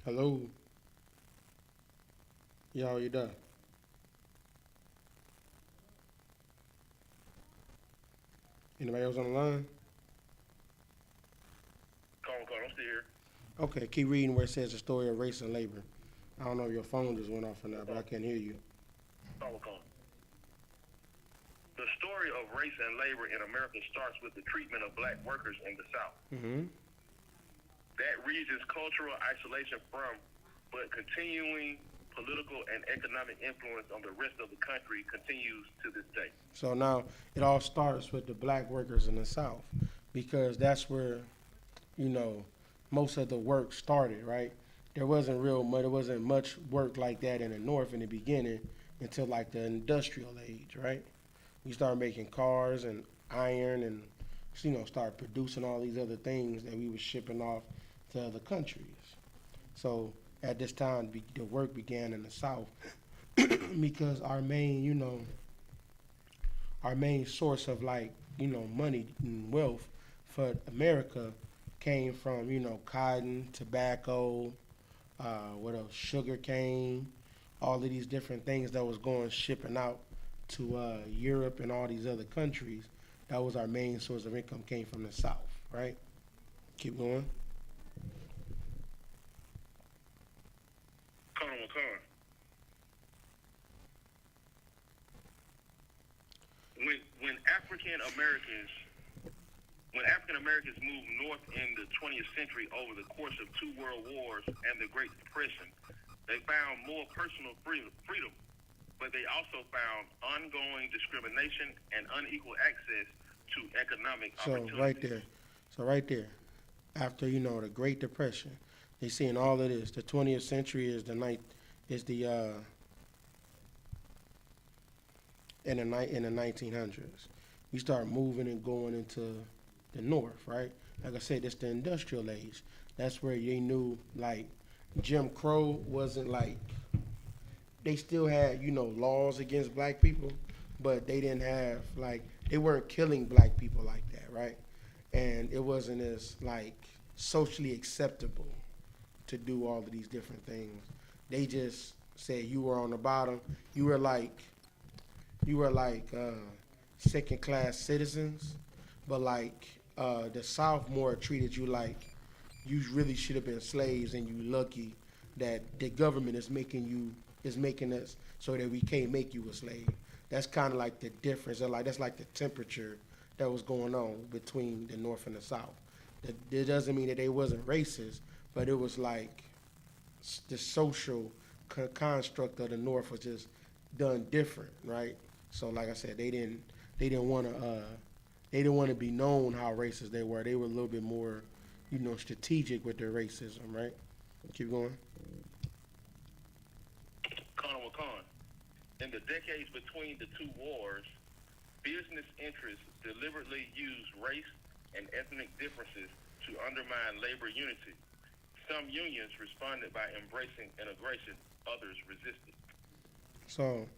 Hello. Y'all, you there? Anybody else on the line? Come on. I'm still here. Okay, keep reading where it says the story of race and labor. I don't know if your phone just went off or not, but I can't hear you. Come on. The story of race and labor in America starts with the treatment of black workers in the South. Mm-hmm. That region's cultural isolation from, but continuing political and economic influence on the rest of the country continues to this day. So now it all starts with the black workers in the South because that's where, most of the work started, right? There wasn't much work like that in the North in the beginning until like the industrial age, right? We started making cars and iron and, start producing all these other things that we were shipping off to other countries. So at this time, the work began in the South because our main source of money and wealth for America came from, cotton, tobacco, what else, sugar cane, all of these different things that was shipping out to Europe and all these other countries. That was our main source of income, came from the South, right? Keep going. Con. When African Americans moved north in the 20th century over the course of two world wars and the Great Depression, they found more personal freedom, but they also found ongoing discrimination and unequal access to economic opportunities. Right there. After the Great Depression, they seeing all of this. The 20th century is in the 1900s. We start moving and going into the north, right? Like I said, it's the industrial age. That's where they knew, like, Jim Crow wasn't like, they still had, laws against black people, but they didn't have, like, they weren't killing black people like that, right? And it wasn't as, like, socially acceptable to do all of these different things. They just said you were on the bottom. You were like second class citizens, but like the South more treated you like you really should have been slaves, and you lucky that the government is making us so that we can't make you a slave. That's kind of like the difference. That's like the temperature that was going on between the North and the South. That doesn't mean that they wasn't racist, but it was like the social construct of the North was just done different, right? So, like I said, they didn't want to be known how racist they were. They were a little bit more, strategic with their racism, right? Keep going. Con. In the decades between the two wars, business interests deliberately used race and ethnic differences to undermine labor unity. Some unions responded by embracing integration, others resisted. So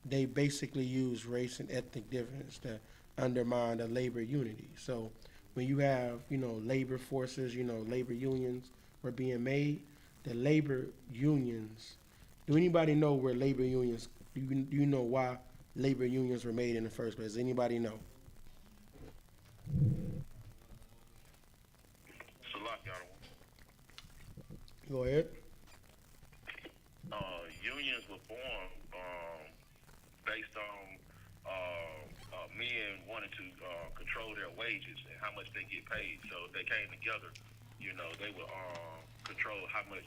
they basically use race and ethnic difference to undermine the labor unity. So when you have, labor forces, labor unions were being made, the labor unions, do anybody know where labor unions, do you know why labor unions were made in the first place? Does anybody know? Go ahead. Unions were born based on men wanting to control their wages and how much they get paid. So they came together, they would control how much,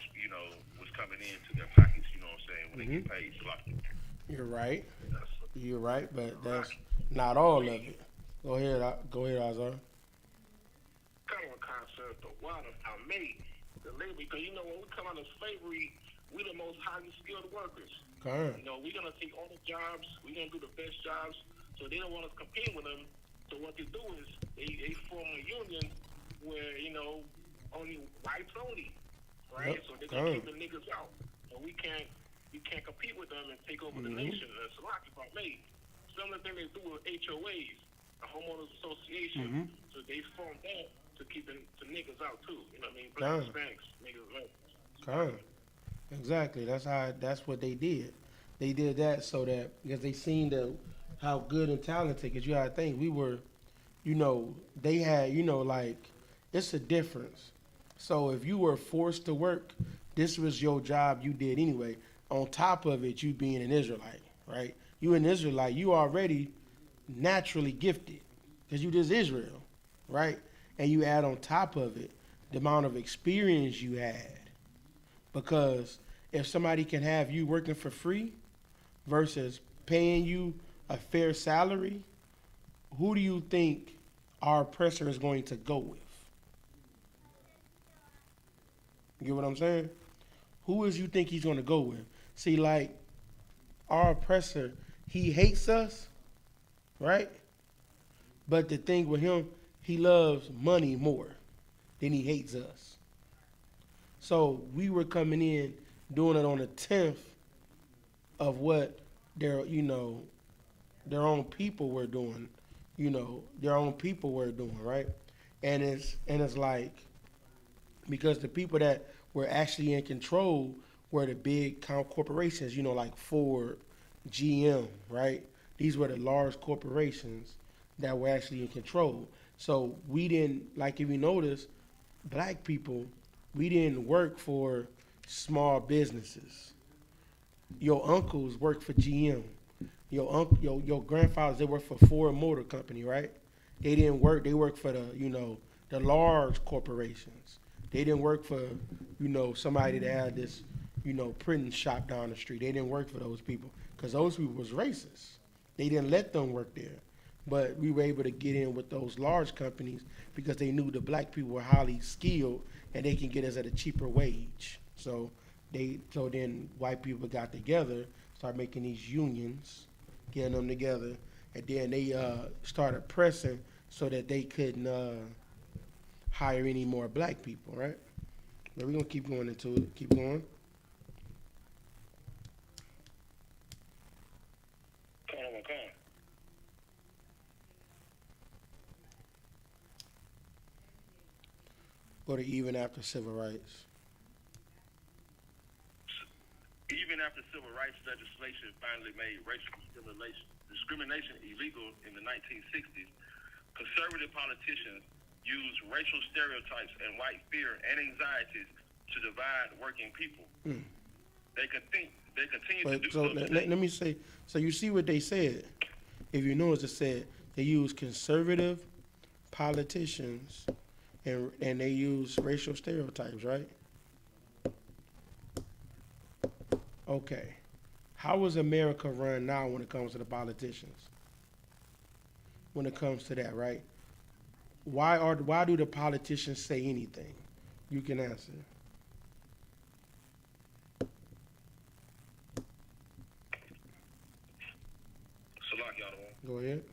was coming into their pockets, what I'm saying, when they get paid. So You're right, but that's not all of it. Go ahead, Azar. Kind of a concept of why I made the labor, because when we come out of slavery, we're the most highly skilled workers. Okay. We're gonna take all the jobs, we're gonna do the best jobs, so they don't want us to compete with them. So what they do is they form a union where, only whites only, right? Yep. So they're gonna keep the niggas out. So we can't compete with them and take over the nation. That's a lot about me. Some of the things they do with HOAs, a homeowners association, so they formed that to keep the niggas out too. You know what I mean? Black Hispanics, niggas out. Exactly. That's what they did. They did that so that because they seen how good and talented. Because you gotta think we were, they had, like it's a difference. So if you were forced to work, this was your job you did anyway. On top of it, you being an Israelite, right? You an Israelite, you already naturally gifted because you just Israel, right? And you add on top of it the amount of experience you had. Because if somebody can have you working for free versus paying you a fair salary, who do you think our oppressor is going to go with? You get what I'm saying? Who is you think he's going to go with? See, like, our oppressor, he hates us, right? But the thing with him, he loves money more than he hates us. So we were coming in doing it on a tenth of what their own people were doing, right? And it's like, because the people that were actually in control were the big corporations, like Ford, GM, right? These were the large corporations that were actually in control. So we didn't, like if you notice, black people, we didn't work for small businesses. Your uncles worked for GM. Your grandfathers, they worked for Ford Motor Company, right? They didn't work. They worked for the large corporations. They didn't work for somebody that had this printing shop down the street. They didn't work for those people because those people was racist. They didn't let them work there. But we were able to get in with those large companies because they knew the black people were highly skilled and they can get us at a cheaper wage. So then white people got together, started making these unions, getting them together, and then they started pressing so that they couldn't hire any more black people, right? But we're gonna keep going into it. Keep going. Come on, come on. Go to even after civil rights. Even after civil rights legislation finally made racial discrimination illegal in the 1960s, conservative politicians used racial stereotypes and white fear and anxieties to divide working people. They continue to do so. Let me say. So you see what they said. If you notice, it said they used conservative politicians and they use racial stereotypes, right? Okay. How is America run now when it comes to the politicians? When it comes to that, right? Why do the politicians say anything? You can answer. Go ahead.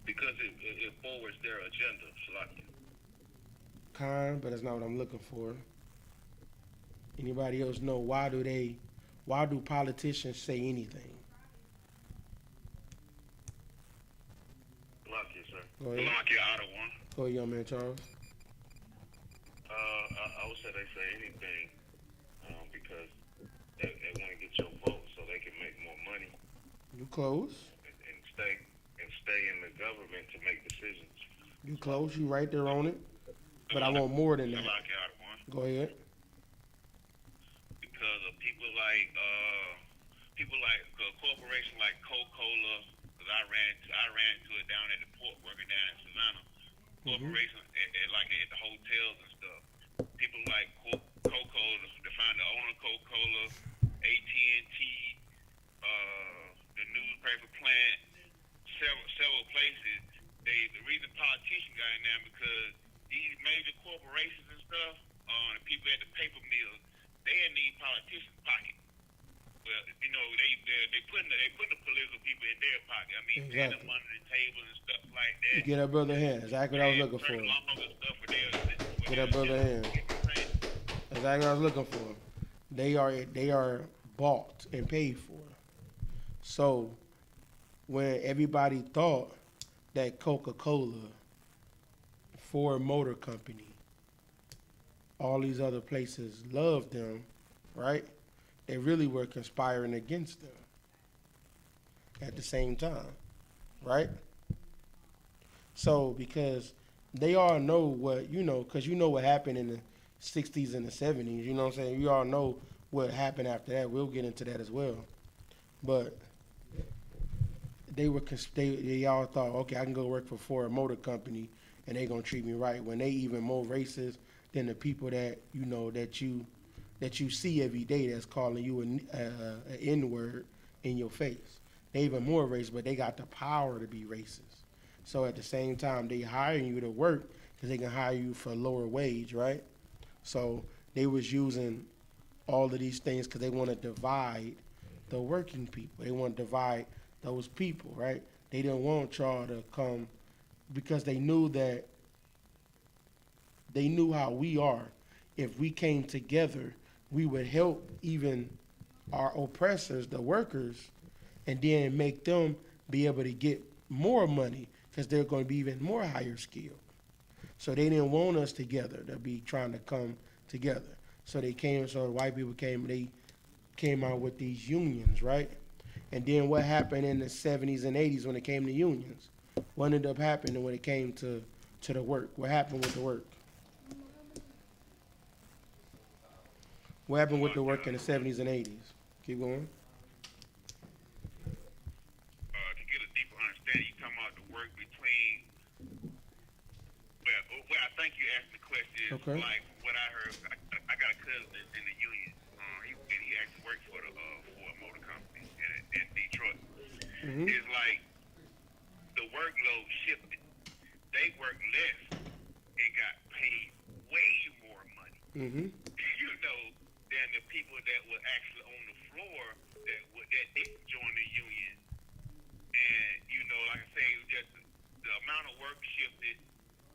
Because it forwards their agenda, Shalakia. But that's not what I'm looking for. Anybody else know why do politicians say anything? Shalakia, sir. Go ahead. Shalakia, out of one. Go ahead, young man Charles. I would say they say anything because they want to get your vote so they can make more money. You close. And stay in the government to make decisions. You close. You right there on it. But I want more than that. Go ahead. Because of people like a corporation like Coca-Cola. Because I ran to it down at the port working down in Savannah. Corporation like at the hotels and stuff. People like Coca-Cola, to find the owner of Coca-Cola, AT&T, the newspaper plant, several places. The reason politicians got in there because these major corporations and stuff, the people at the paper mills, they need politicians' pocket. Well, they putting the political people in their pocket. I mean, paying them under the table and stuff like that. Get that brother hand. Exactly what I was looking for. Get that brother hand. Exactly what I was looking for. They are bought and paid for. So when everybody thought that Coca-Cola, Ford Motor Company, all these other places loved them, right? They really were conspiring against them at the same time, right? So because they all know what, because what happened in the 60s and the 70s, you know what I'm saying? You all know what happened after that. We'll get into that as well. But they all thought, okay, I can go work for Ford Motor Company and they're gonna treat me right, when they even more racist than the people that that you see every day that's calling you an N-word in your face. They even more racist, but they got the power to be racist. So at the same time, they hiring you to work because they can hire you for a lower wage, right? So they was using all of these things because they want to divide the working people. They want to divide those people, right? They didn't want y'all to come because they knew how we are. If we came together, we would help even our oppressors, the workers, and then make them be able to get more money because they're going to be even more higher skilled. So they didn't want us together to be trying to come together. So the white people they came out with these unions, right? And then what happened in the 70s and 80s when it came to unions? What ended up happening when it came to the work? What happened with the work? What happened with the work in the 70s and 80s? Keep going. To get a deeper understanding, you talking about the work between. Well, I think you asked the question is Okay. like what I heard. I got a cousin that's in the union. He actually worked for a motor company in Detroit. Mm-hmm. It's like the workload shifted. They worked less and got paid way more money. Mm-hmm. Than the people that were actually on the floor that didn't join the union. And like I say, it was just the amount of work shifted.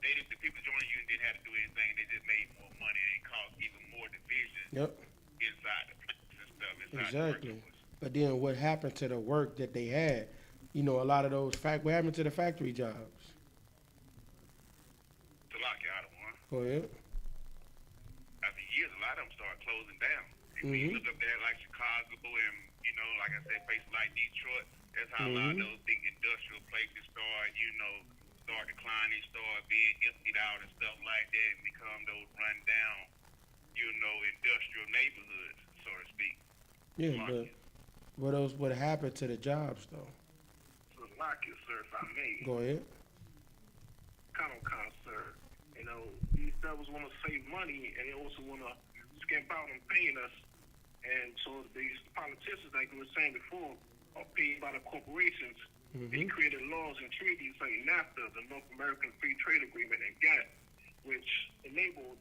The people joining the union didn't have to do anything. They just made more money and it caused even more division. Yep. Inside the plants and stuff. Exactly. But then what happened to the work that they had? A lot of those what happened to the factory jobs? To lock you out of one. Go ahead. After years, a lot of them started closing down. And when you look up there like Chicago and, like I said, places like Detroit, that's how a lot of those big industrial places start declining, start being emptied out and stuff like that and become those run down, industrial neighborhoods, so to speak. Yeah, but what happened to the jobs though? So, like it, sir, if I may. Go ahead. Kind, sir. These devils want to save money and they also want to skimp out on paying us. And so these politicians, like we were saying before, are paid by the corporations. They created laws and treaties like NAFTA, the North American Free Trade Agreement, and GATT, which enabled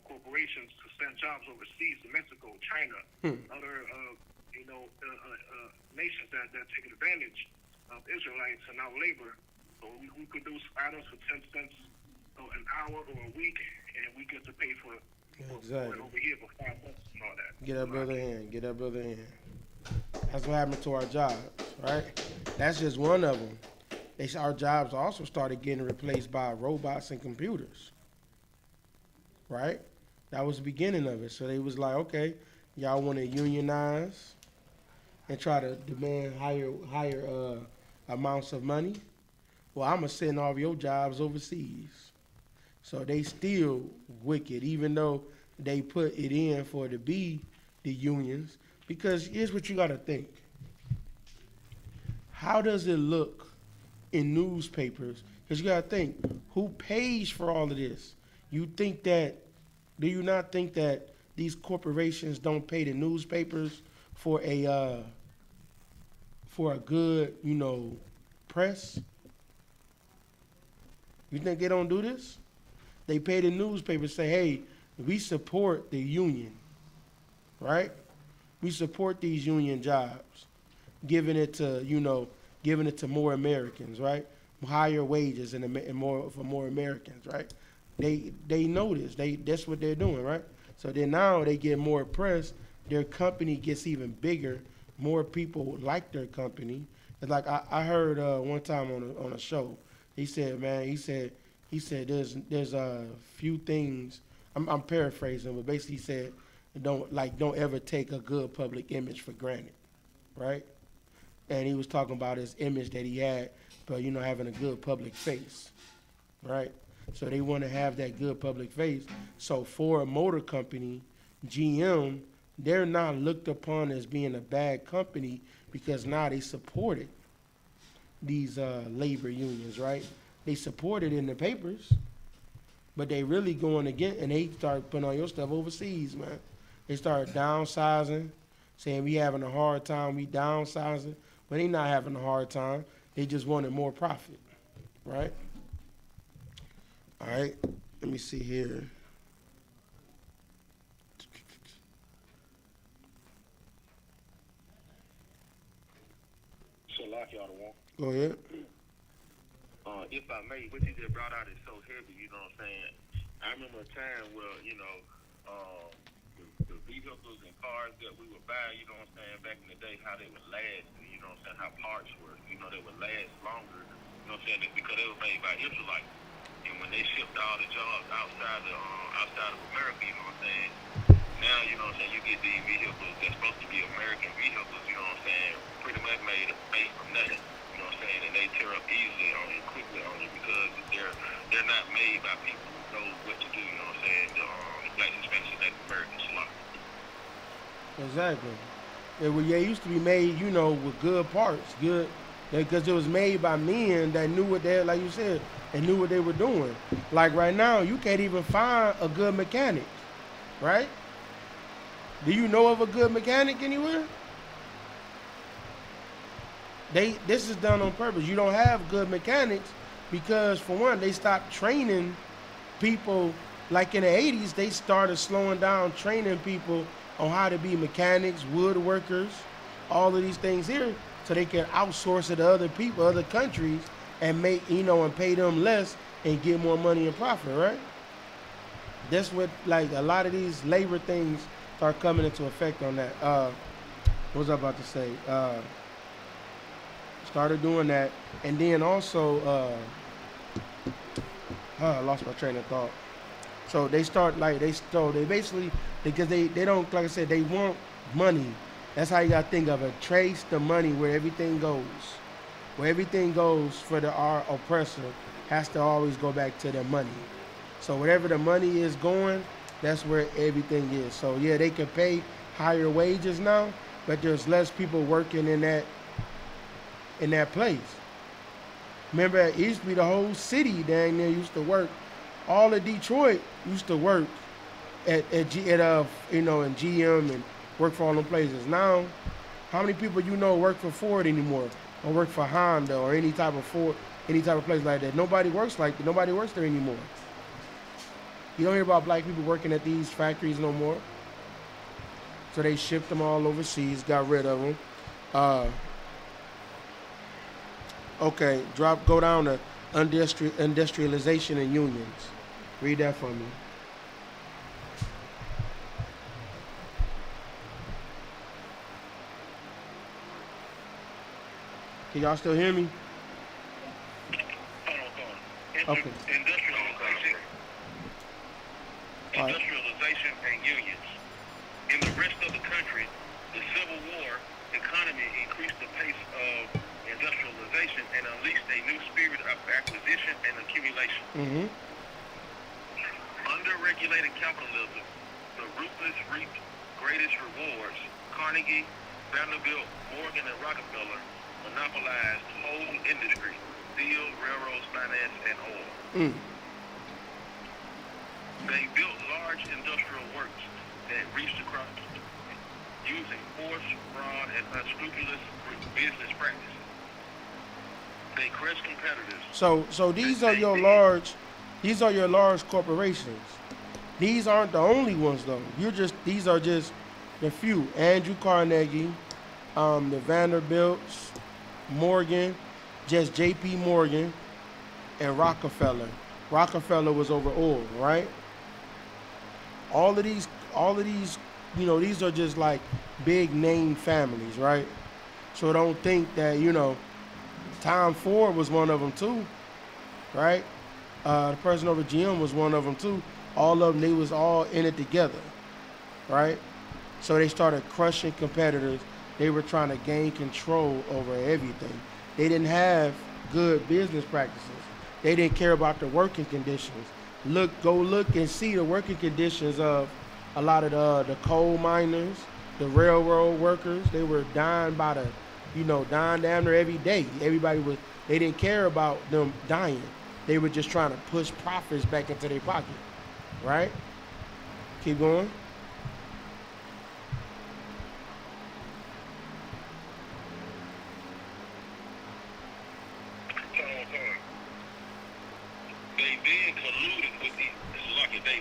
corporations to send jobs overseas to Mexico, China, other nations that take advantage of Israelites and our labor. So we produce items for 10 cents an hour or a week, and we get to pay for Exactly. over here for 5 months and all that. Get that brother in. Get that brother in. That's what happened to our jobs, right? That's just one of them. Our jobs also started getting replaced by robots and computers, right? That was the beginning of it. So they was like, okay, y'all want to unionize and try to demand higher amounts of money? Well, I'm going to send all of your jobs overseas. So they still wicked, even though they put it in for it to be the unions. Because here's what you got to think. How does it look in newspapers? Because you got to think, who pays for all of this? Do you not think that these corporations don't pay the newspapers for a good, press? You think they don't do this? They pay the newspaper, say, hey, we support the union, right? We support these union jobs, giving it to more Americans, right? Higher wages and more for more Americans, right? They know this. That's what they're doing, right? So then now they get more press. Their company gets even bigger. More people like their company. It's like I heard one time on a show. He said, man, he said there's a few things. I'm paraphrasing, but basically he said, don't ever take a good public image for granted, right? And he was talking about his image that he had, but having a good public face, right? So they want to have that good public face. So for a motor company, GM, they're not looked upon as being a bad company because now they supported these labor unions, right? They support it in the papers, but they really going again, and they start putting all your stuff overseas, man. They start downsizing, saying we having a hard time, we downsizing. But they not having a hard time. They just wanted more profit, right? All right, let me see here. So, like y'all want. Go ahead. If I may, what you just brought out is so heavy, you know what I'm saying? I remember a time where, the vehicles and cars that we would buy, you know what I'm saying, back in the day, how they would last, you know what I'm saying, how parts were, they would last longer, you know what I'm saying, because they were made by Israelites. And when they shipped all the jobs outside of America, you know what I'm saying, now, you know what I'm saying, you get these vehicles that's supposed to be American vehicles, you know what I'm saying, pretty much made from nothing. You know what I'm saying? And they tear up easily on you, quickly on you, because they're not made by people who know what to do, you know what I'm saying? The blacks, Hispanics, and Native Americans, a lot. Exactly. It used to be made, with good parts, good, because it was made by men that knew what they, like you said, and knew what they were doing. Like right now, you can't even find a good mechanic, right? Do you know of a good mechanic anywhere? This is done on purpose. You don't have good mechanics because, for one, they stopped training people. Like in the 80s, they started slowing down training people on how to be mechanics, woodworkers, all of these things here, so they can outsource it to other people, other countries, and make, and pay them less and get more money and profit, right? That's what, like, a lot of these labor things start coming into effect on that. What was I about to say? Started doing that, and then also, I lost my train of thought. So they start they basically, because they don't, like I said, they want money. That's how you gotta think of it. Trace the money where everything goes. Where everything goes for our oppressor has to always go back to the money. So wherever the money is going, that's where everything is. So yeah, they can pay higher wages now, but there's less people working in that place. Remember, it used to be the whole city dang near used to work. All of Detroit used to work in GM and work for all them places. Now, how many people work for Ford anymore, or work for Honda or any type of place like that? Nobody works there anymore. You don't hear about black people working at these factories no more. So they shipped them all overseas, got rid of them. Okay, go down to industrialization and unions. Read that for me. Can y'all still hear me? Hold on. Okay. Industrialization and unions. In the rest of the country, the Civil War economy increased the pace of industrialization and unleashed a new spirit of acquisition and accumulation. Mm-hmm. Under regulated capitalism, the ruthless reaped greatest rewards. Carnegie, Vanderbilt, Morgan, and Rockefeller monopolized whole industry: steel, railroads, finance, and oil. They built large industrial works that reached across using force, fraud, and unscrupulous business practices. They crushed competitors. So these are your large corporations. These aren't the only ones though. These are just the few. Andrew Carnegie, the Vanderbilts, Morgan, just J.P. Morgan, and Rockefeller. Rockefeller was over oil, right? All of these, these are just like big name families, right? So don't think that, Tom Ford was one of them too, right? The person over GM was one of them too. All of them, they was all in it together, right? So they started crushing competitors. They were trying to gain control over everything. They didn't have good business practices. They didn't care about the working conditions. Go look and see the working conditions of a lot of the coal miners, the railroad workers. They were dying by the, dying down there every day. They didn't care about them dying. They were just trying to push profits back into their pocket, right? Keep going. They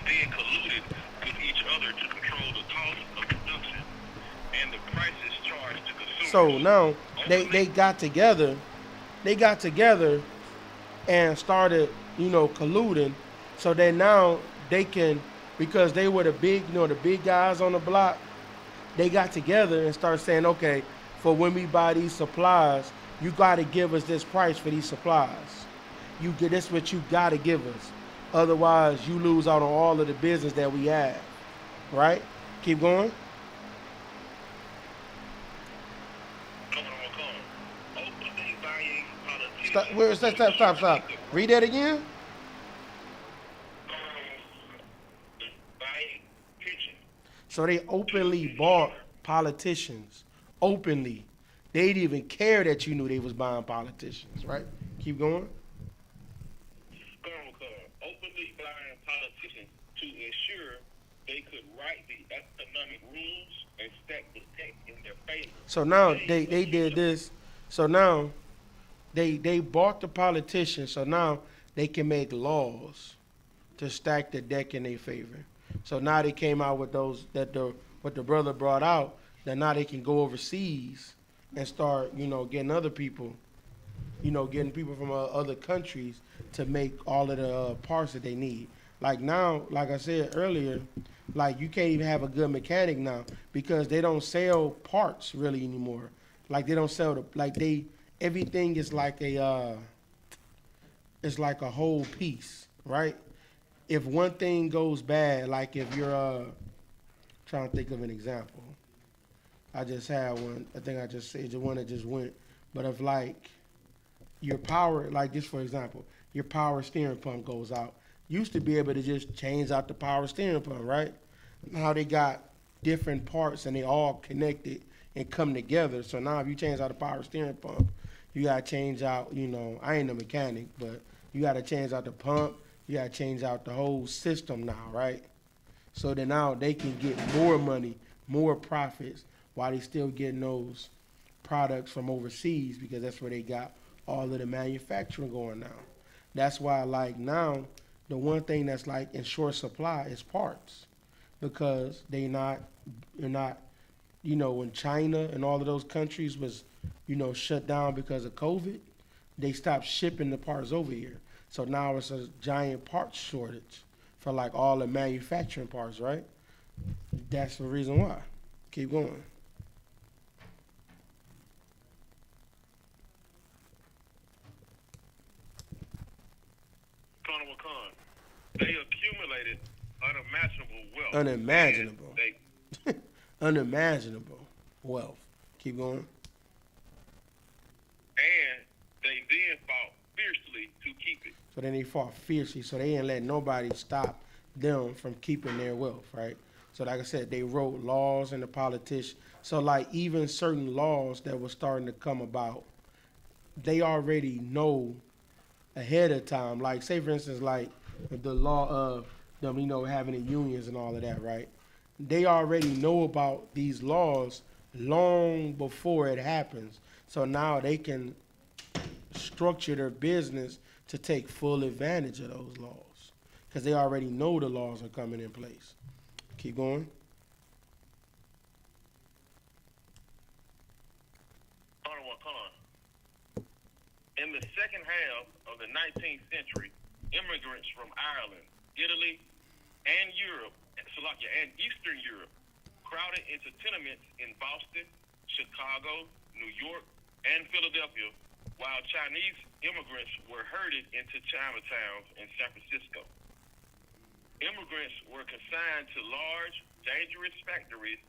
then colluded with each other to control the cost of production and the prices charged to consumers. So now they got together. They got together and started, colluding. So that now they can, because they were the big guys on the block. They got together and started saying, okay, for when we buy these supplies, you got to give us this price for these supplies. This what you got to give us. Otherwise, you lose out on all of the business that we have, right? Keep going. Openly buying Stop. Where is that? Stop. Read that again. By pitching. So they openly bought politicians. Openly. They didn't even care that you knew they was buying politicians, right? Keep going. Openly buying politicians to ensure they could write the economic rules and stack the deck in their favor. So now they did this. So now they bought the politicians. So now they can make laws to stack the deck in their favor. So now they came out with those what the brother brought out, that now they can go overseas and start, getting other people, getting people from other countries to make all of the parts that they need. Like now, like I said earlier, like you can't even have a good mechanic now because they don't sell parts really anymore. Like they don't sell everything is like it's like a whole piece, right? If one thing goes bad, like if you're trying to think of an example. I just had one. I think I just said the one that just went. But if like your power, like this for example, your power steering pump goes out. Used to be able to just change out the power steering pump, right? Now they got different parts and they all connected and come together. So now if you change out the power steering pump, you gotta change out, I ain't a mechanic, but you gotta change out the pump, you gotta change out the whole system now, right? So then now they can get more money, more profits, while they still getting those products from overseas because that's where they got all of the manufacturing going now. That's why like now, the one thing that's like in short supply is parts because they're not, when China and all of those countries was, shut down because of COVID, they stopped shipping the parts over here. So now it's a giant parts shortage for like all the manufacturing parts, right? That's the reason why. Keep going. They accumulated unimaginable wealth. Unimaginable. Unimaginable wealth. Keep going. And they then fought fiercely to keep it. So then they fought fiercely, so they didn't let nobody stop them from keeping their wealth, right? So like I said, they wrote laws and the politicians. So like even certain laws that were starting to come about, they already know ahead of time. Like say for instance, like the law of them, having the unions and all of that, right? They already know about these laws long before it happens. So now they can structure their business to take full advantage of those laws because they already know the laws are coming in place. Keep going. In the second half of the 19th century, immigrants from Ireland, Italy, and Europe, and Eastern Europe, crowded into tenements in Boston, Chicago, New York, and Philadelphia, while Chinese immigrants were herded into Chinatowns in San Francisco. Immigrants were consigned to large, dangerous factories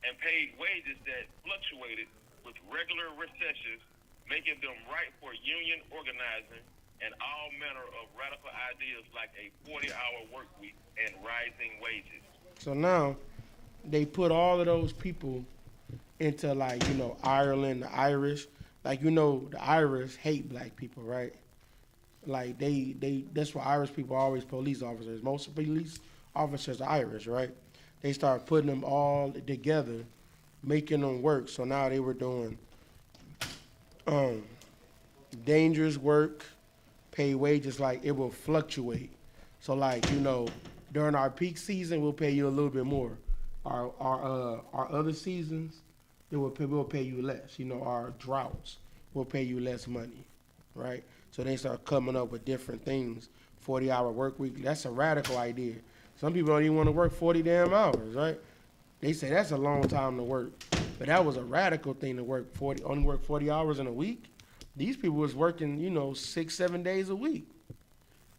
and paid wages that fluctuated with regular recessions, making them ripe for union organizing and all manner of radical ideas like a 40-hour work week and rising wages. So now they put all of those people into like, Ireland, the Irish. Like, the Irish hate black people, right? Like that's why Irish people are always police officers. Most police officers are Irish, right? They start putting them all together, making them work. So now they were doing dangerous work, pay wages, like it will fluctuate. So like, during our peak season, we'll pay you a little bit more. Our other seasons, we'll pay you less. Our droughts will pay you less money, right? So they start coming up with different things. 40-hour work week, that's a radical idea. Some people don't even want to work 40 damn hours, right? They say that's a long time to work. But that was a radical thing to only work 40 hours in a week. These people was working, 6-7 days a week.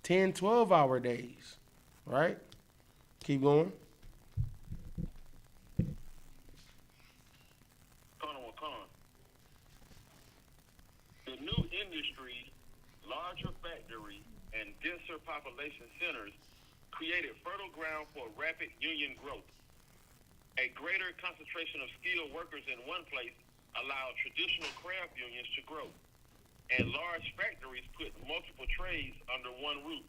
10, 12-hour days, right? Keep going. The new industry created fertile ground for rapid union growth. A greater concentration of skilled workers in one place allowed traditional craft unions to grow, and large factories put multiple trades under one roof,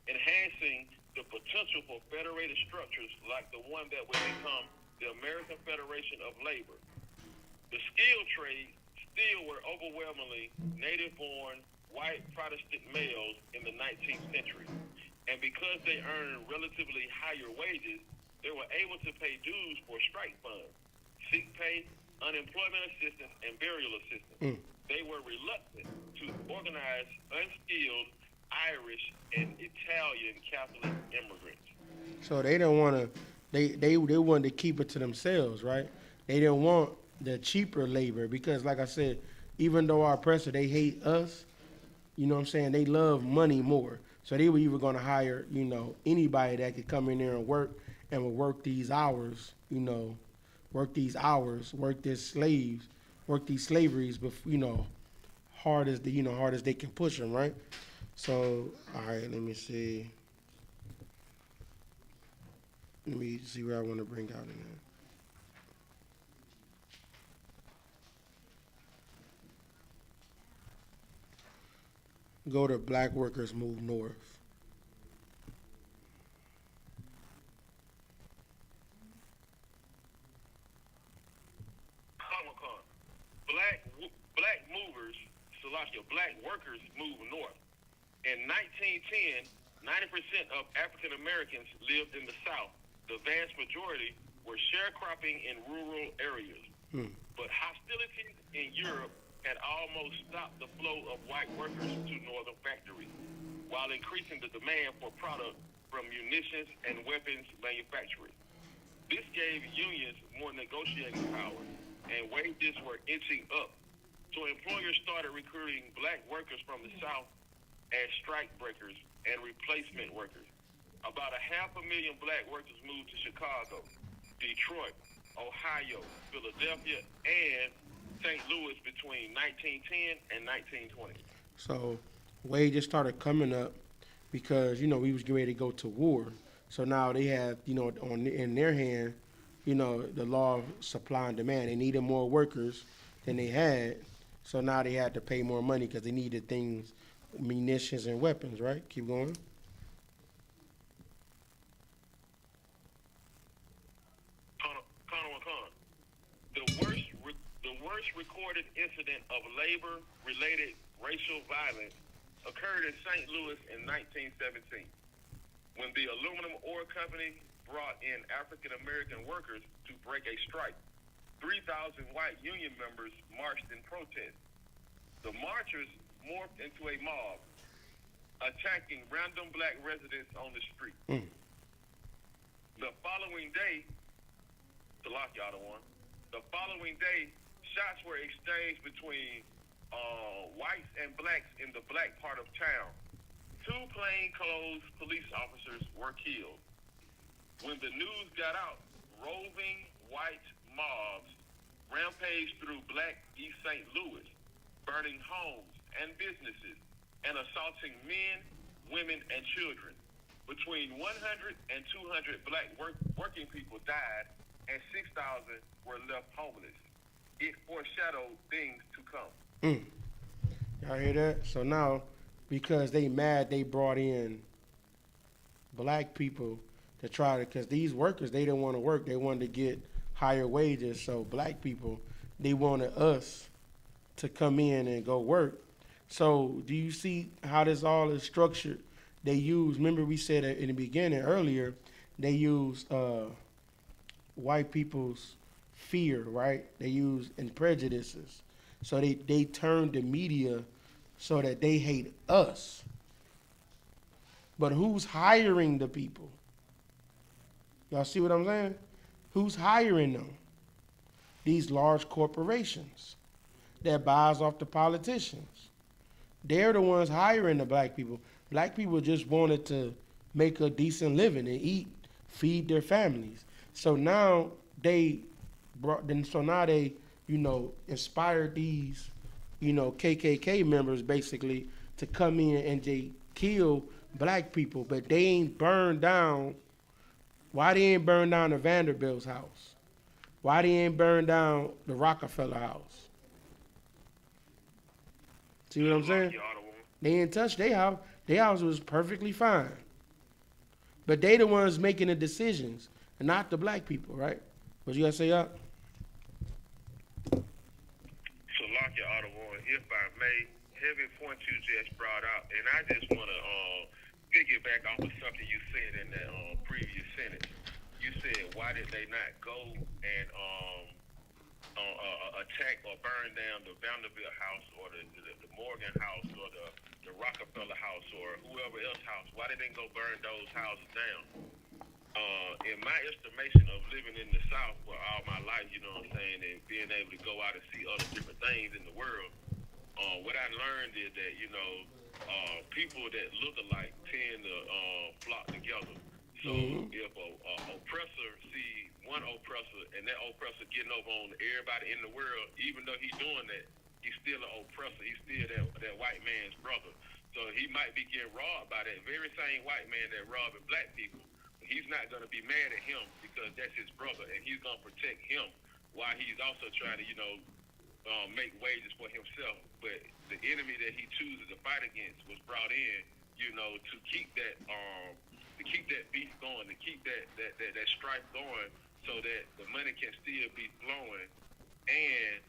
enhancing the potential for federated structures like the one that would become the American Federation of Labor. The skilled trades still were overwhelmingly native-born white Protestant males in the 19th century, and because they earned relatively higher wages, they were able to pay dues for strike funds, sick pay, unemployment assistance, and burial assistance. They were reluctant to organize unskilled Irish and Italian Catholic immigrants. So they don't want to. They wanted to keep it to themselves, right? They didn't want the cheaper labor because, like I said, even though our oppressor, they hate us. You know what I'm saying? They love money more. So they were either going to hire, anybody that could come in there and work and would work these hours, work these slaveries, but hard as they can push them, right? So, all right, let me see. Let me see where I want to bring out in there. Go to Black Workers Move North. Black workers moved north. In 1910, 90% of African Americans lived in the South. The vast majority were sharecropping in rural areas. But hostilities in Europe had almost stopped the flow of white workers to northern factories, while increasing the demand for product from munitions and weapons manufacturing. This gave unions more negotiating power, and wages were inching up. So employers started recruiting black workers from the South as strike breakers and replacement workers. About 500,000 black workers moved to Chicago, Detroit, Ohio, Philadelphia, and St. Louis between 1910 and 1920. So wages started coming up because, we was getting ready to go to war. So now they have, in their hand, the law of supply and demand. They needed more workers than they had. So now they had to pay more money because they needed things, munitions and weapons, right? Keep going. The worst recorded incident of labor-related racial violence occurred in St. Louis in 1917, when the aluminum ore company brought in African-American workers to break a strike. 3,000 white union members marched in protest. The marchers morphed into a mob, attacking random black residents on the street. The following day, shots were exchanged between whites and blacks in the black part of town. 2 plainclothes police officers were killed. When the news got out, roving white mobs rampaged through black East St. Louis, burning homes and businesses and assaulting men, women, and children. Between 100 and 200 black working people died, and 6,000 were left homeless. It foreshadowed things to come. Y'all hear that? So now, because they mad, they brought in black people to try to, because these workers, they didn't want to work. They wanted to get higher wages. So black people, they wanted us to come in and go work. So do you see how this all is structured? They use, remember we said in the beginning earlier, they use white people's fear, right? They use and prejudices. So they turn the media so that they hate us. But who's hiring the people? Y'all see what I'm saying? Who's hiring them? These large corporations that buys off the politicians. They're the ones hiring the black people. Black people just wanted to make a decent living and eat, feed their families. So now they inspired these, KKK members basically to come in and they kill black people, but they ain't burned down. Why they ain't burned down the Vanderbilt's house? Why they ain't burned down the Rockefeller house? See what I'm saying? They ain't touched their house. Their house was perfectly fine. But they the ones making the decisions, and not the black people, right? What you gotta say, up? Salakia Ottawa, if I may, heavy point you just brought out, and I just want to piggyback off of something you said in that previous sentence. You said, why did they not go and attack or burn down the Vanderbilt house or the Morgan house or the Rockefeller house or whoever else house? Why did they go burn those houses down? In my estimation of living in the South for all my life, you know what I'm saying, and being able to go out and see other different things in the world, what I learned is that, people that look alike tend to flock together. So if a oppressor see one oppressor and that oppressor getting over on everybody in the world, even though he's doing that, he's still an oppressor. He's still that white man's brother. So he might be getting robbed by that very same white man that robbing black people. He's not going to be mad at him because that's his brother, and he's going to protect him while he's also trying to, make wages for himself. But the enemy that he chooses to fight against was brought in, to keep that beef going, to keep that strife going, so that the money can still be flowing, and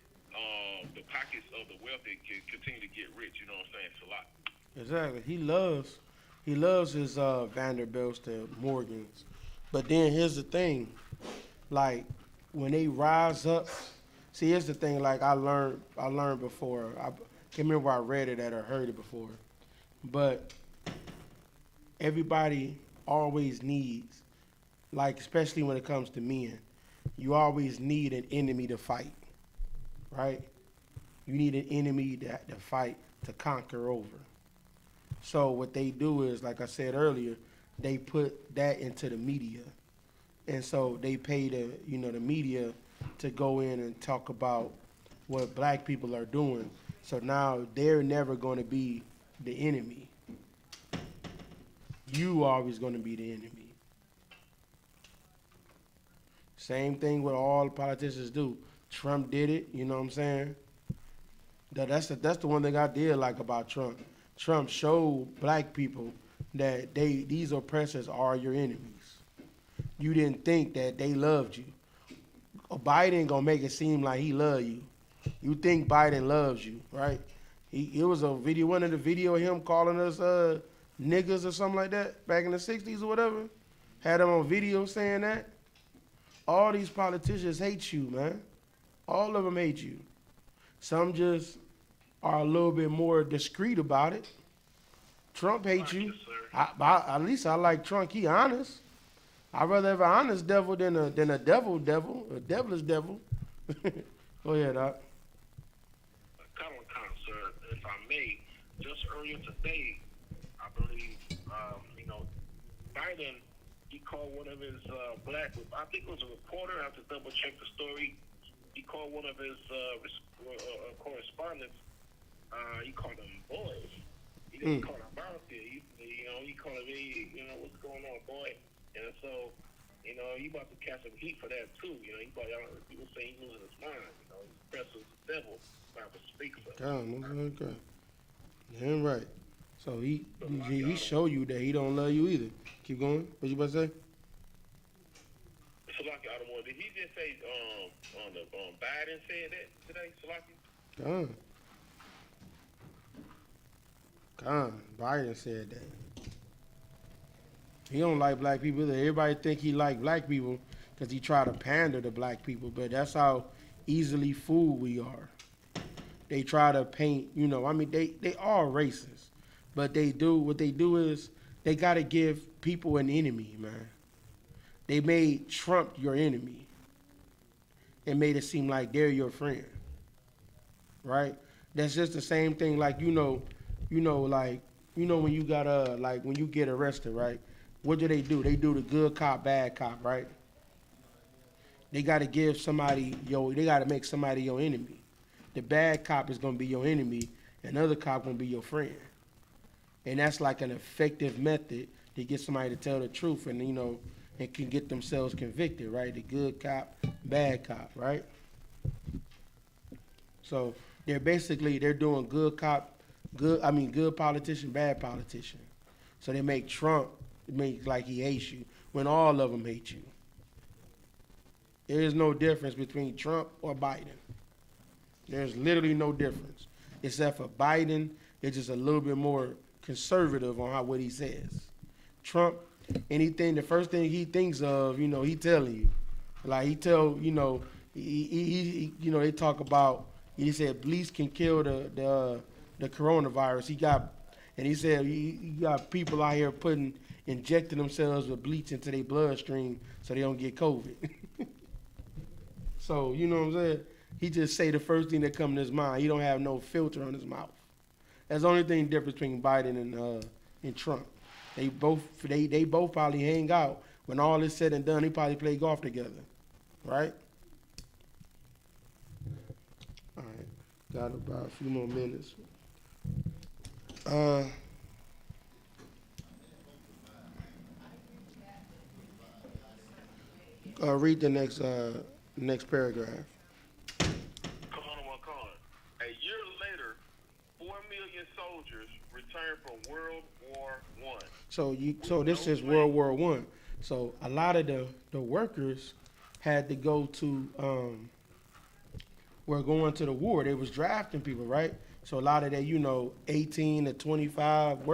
the pockets of the wealthy can continue to get rich. You know what I'm saying? It's a lot. Exactly. He loves his Vanderbilts, the Morgans. But then here's the thing, like when they rise up, see, here's the thing. Like I learned before. I can't remember where I read it at or heard it before, but everybody always needs, like especially when it comes to men, you always need an enemy to fight, right? You need an enemy to fight to conquer over. So what they do is, like I said earlier, they put that into the media. And so they pay the media to go in and talk about what black people are doing. So now they're never going to be the enemy. You always going to be the enemy. Same thing with all the politicians do. Trump did it, you know what I'm saying? That's the one thing I did like about Trump. Trump showed black people that these oppressors are your enemies. You didn't think that they loved you. Biden gonna make it seem like he love you. You think Biden loves you, right? It was a video, one of the video of him calling us niggas or something like that back in the 60s or whatever. Had him on video saying that. All these politicians hate you, man. All of them hate you. Some just are a little bit more discreet about it. Trump hates you. At least I like Trump. He honest. I'd rather have an honest devil than a devilish devil. Go ahead, Doc. Common concern, if I may, just earlier today, I believe, Biden, he called one of his black, I think it was a reporter, I have to double check the story. He called one of his correspondents, he called them boys. He didn't call them bounty. He called them, what's going on, boy? And so, he about to catch some heat for that too. People say he's losing his mind. He's pressing the devil, about to speak for him. Okay. Damn right. So he show you that he don't love you either. Keep going. What you about to say? Salaki Audemars, did he just say Biden said that today, Salaki? Biden said that. He don't like black people either. Everybody think he like black people because he try to pander to black people, but that's how easily fooled we are. They try to paint, they are racist, but what they do is they got to give people an enemy, man. They made Trump your enemy and made it seem like they're your friend, right? That's just the same thing, like, when you got like when you get arrested, right? What do? They do the good cop, bad cop, right? They got to give somebody they got to make somebody your enemy. The bad cop is going to be your enemy, and the other cop going to be your friend. And that's like an effective method to get somebody to tell the truth and, and can get themselves convicted, right? The good cop, bad cop, right? So they're doing good cop, good politician, bad politician. So they make Trump make like he hates you when all of them hate you. There is no difference between Trump or Biden. There's literally no difference, except for Biden. It's just a little bit more conservative on what he says. Trump, the first thing he thinks of, he telling you, like he tell, they talk about. He said bleach can kill the coronavirus. He said he got people out here injecting themselves with bleach into their bloodstream so they don't get COVID. So you know what I'm saying? He just say the first thing that comes to his mind. He don't have no filter on his mouth. That's the only thing difference between Biden and Trump. They both probably hang out. When all is said and done, they probably play golf together, right? All right, got about a few more minutes. Read the next paragraph. A year later, 4 million soldiers returned from World War I. So this is World War I. So a lot of the workers had to go to were going to the war. They was drafting people, right? So a lot of that, 18 to 25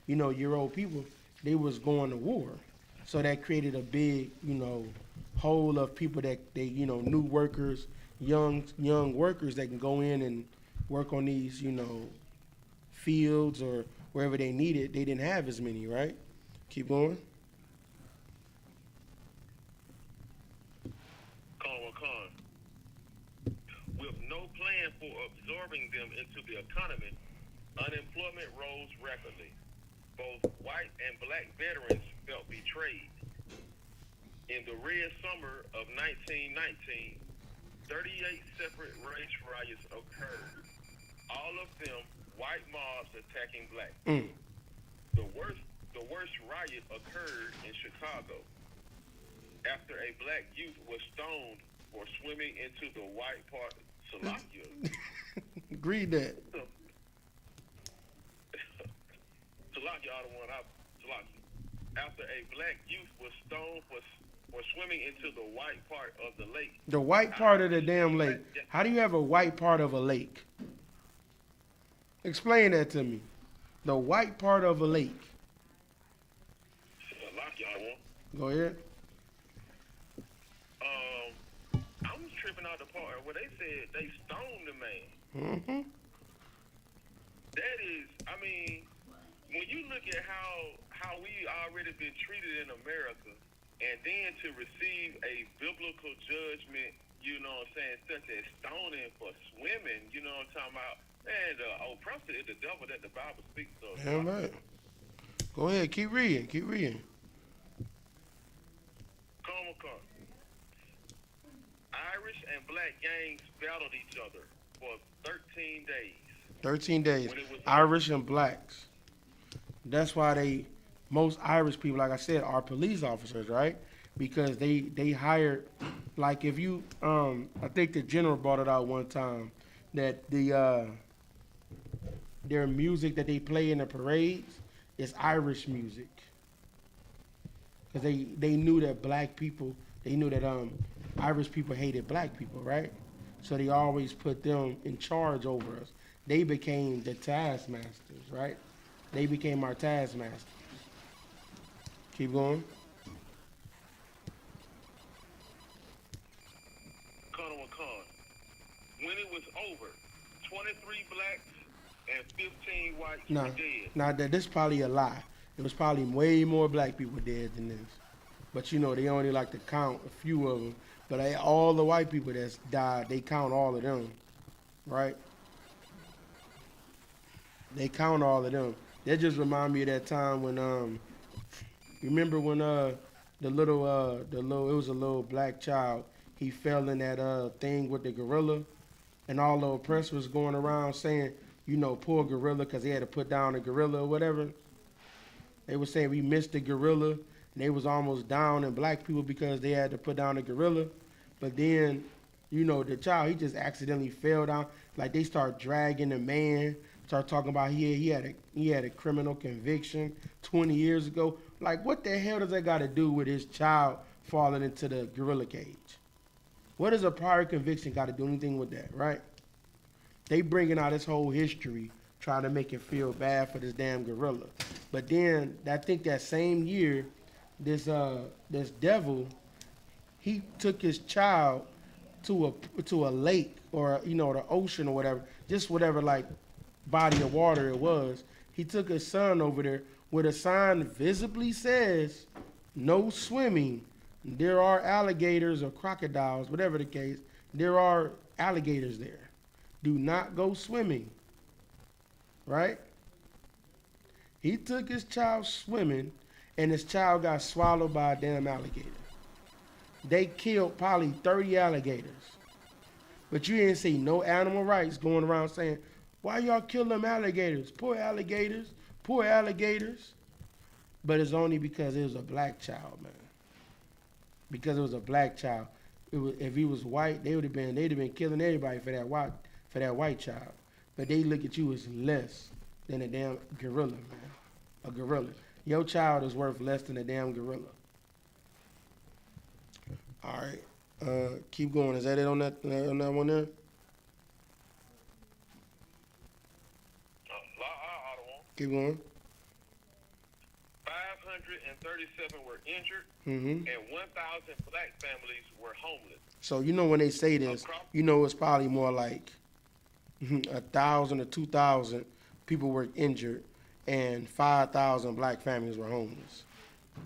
year old people, they was going to war. So that created a big, hole of people that new workers, young workers that can go in and work on these, fields or wherever they needed. They didn't have as many, right? Keep going. With no plan for absorbing them into the economy, unemployment rose rapidly. Both white and black veterans felt betrayed. In the Red Summer of 1919, 38 separate race riots occurred, all of them white mobs attacking black. The worst riot occurred in Chicago after a black youth was stoned for swimming into the white part. Salakia. Read that. Salakia, all the one out. Salakia. After a black youth was stoned for swimming into the white part of the lake. The white part of the damn lake. How do you have a white part of a lake? Explain that to me. The white part of a lake. Go ahead. I'm tripping out the part where they said they stoned the man. Mm-hmm. That is, when you look at how we already been treated in America, and then to receive a biblical judgment, such as stoning for swimming, what I'm talking about? Man, the oppressor is the devil that the Bible speaks of. All right. Go ahead, keep reading. Irish and black gangs battled each other for 13 days. 13 days. Irish and blacks. That's why most Irish people, like I said, are police officers, right? Because they hired, like if you, I think the general brought it out one time, that their music that they play in the parades is Irish music. Because they knew that Irish people hated black people, right? So they always put them in charge over us. They became the taskmasters, right? They became our taskmasters. Keep going. When it was over, 23 blacks and 15 whites were dead. Now this is probably a lie. It was probably way more black people dead than this. But they only like to count a few of them. But all the white people that's died, they count all of them, right? They count all of them. That just remind me of that time when remember when it was a little black child. He fell in that thing with the gorilla, and all the oppressors was going around saying, poor gorilla because they had to put down a gorilla or whatever. They were saying we missed the gorilla, and they was almost down in black people because they had to put down a gorilla. But then, the child, he just accidentally fell down. Like they start dragging the man, start talking about he had a criminal conviction 20 years ago. Like, what the hell does that got to do with his child falling into the gorilla cage? What does a prior conviction got to do anything with that, right? They bringing out his whole history, trying to make it feel bad for this damn gorilla. But then, I think that same year, this devil, he took his child to a lake or the ocean or whatever, just whatever like body of water it was. He took his son over there where the sign visibly says no swimming. There are alligators or crocodiles, whatever the case. There are alligators there. Do not go swimming. Right? He took his child swimming, and his child got swallowed by a damn alligator. They killed probably 30 alligators. But you didn't see no animal rights going around saying, why y'all kill them alligators? Poor alligators. Poor alligators. But it's only because it was a black child, man. Because it was a black child. If he was white, they'd have been killing everybody for that white child. But they look at you as less than a damn gorilla, man. A gorilla. Your child is worth less than a damn gorilla. All right. Keep going. Is that it on that one there? Keep going. 537 were injured, Mm-hmm. and 1,000 black families were homeless. So when they say this, it's probably more like 1,000 or 2,000 people were injured, and 5,000 black families were homeless,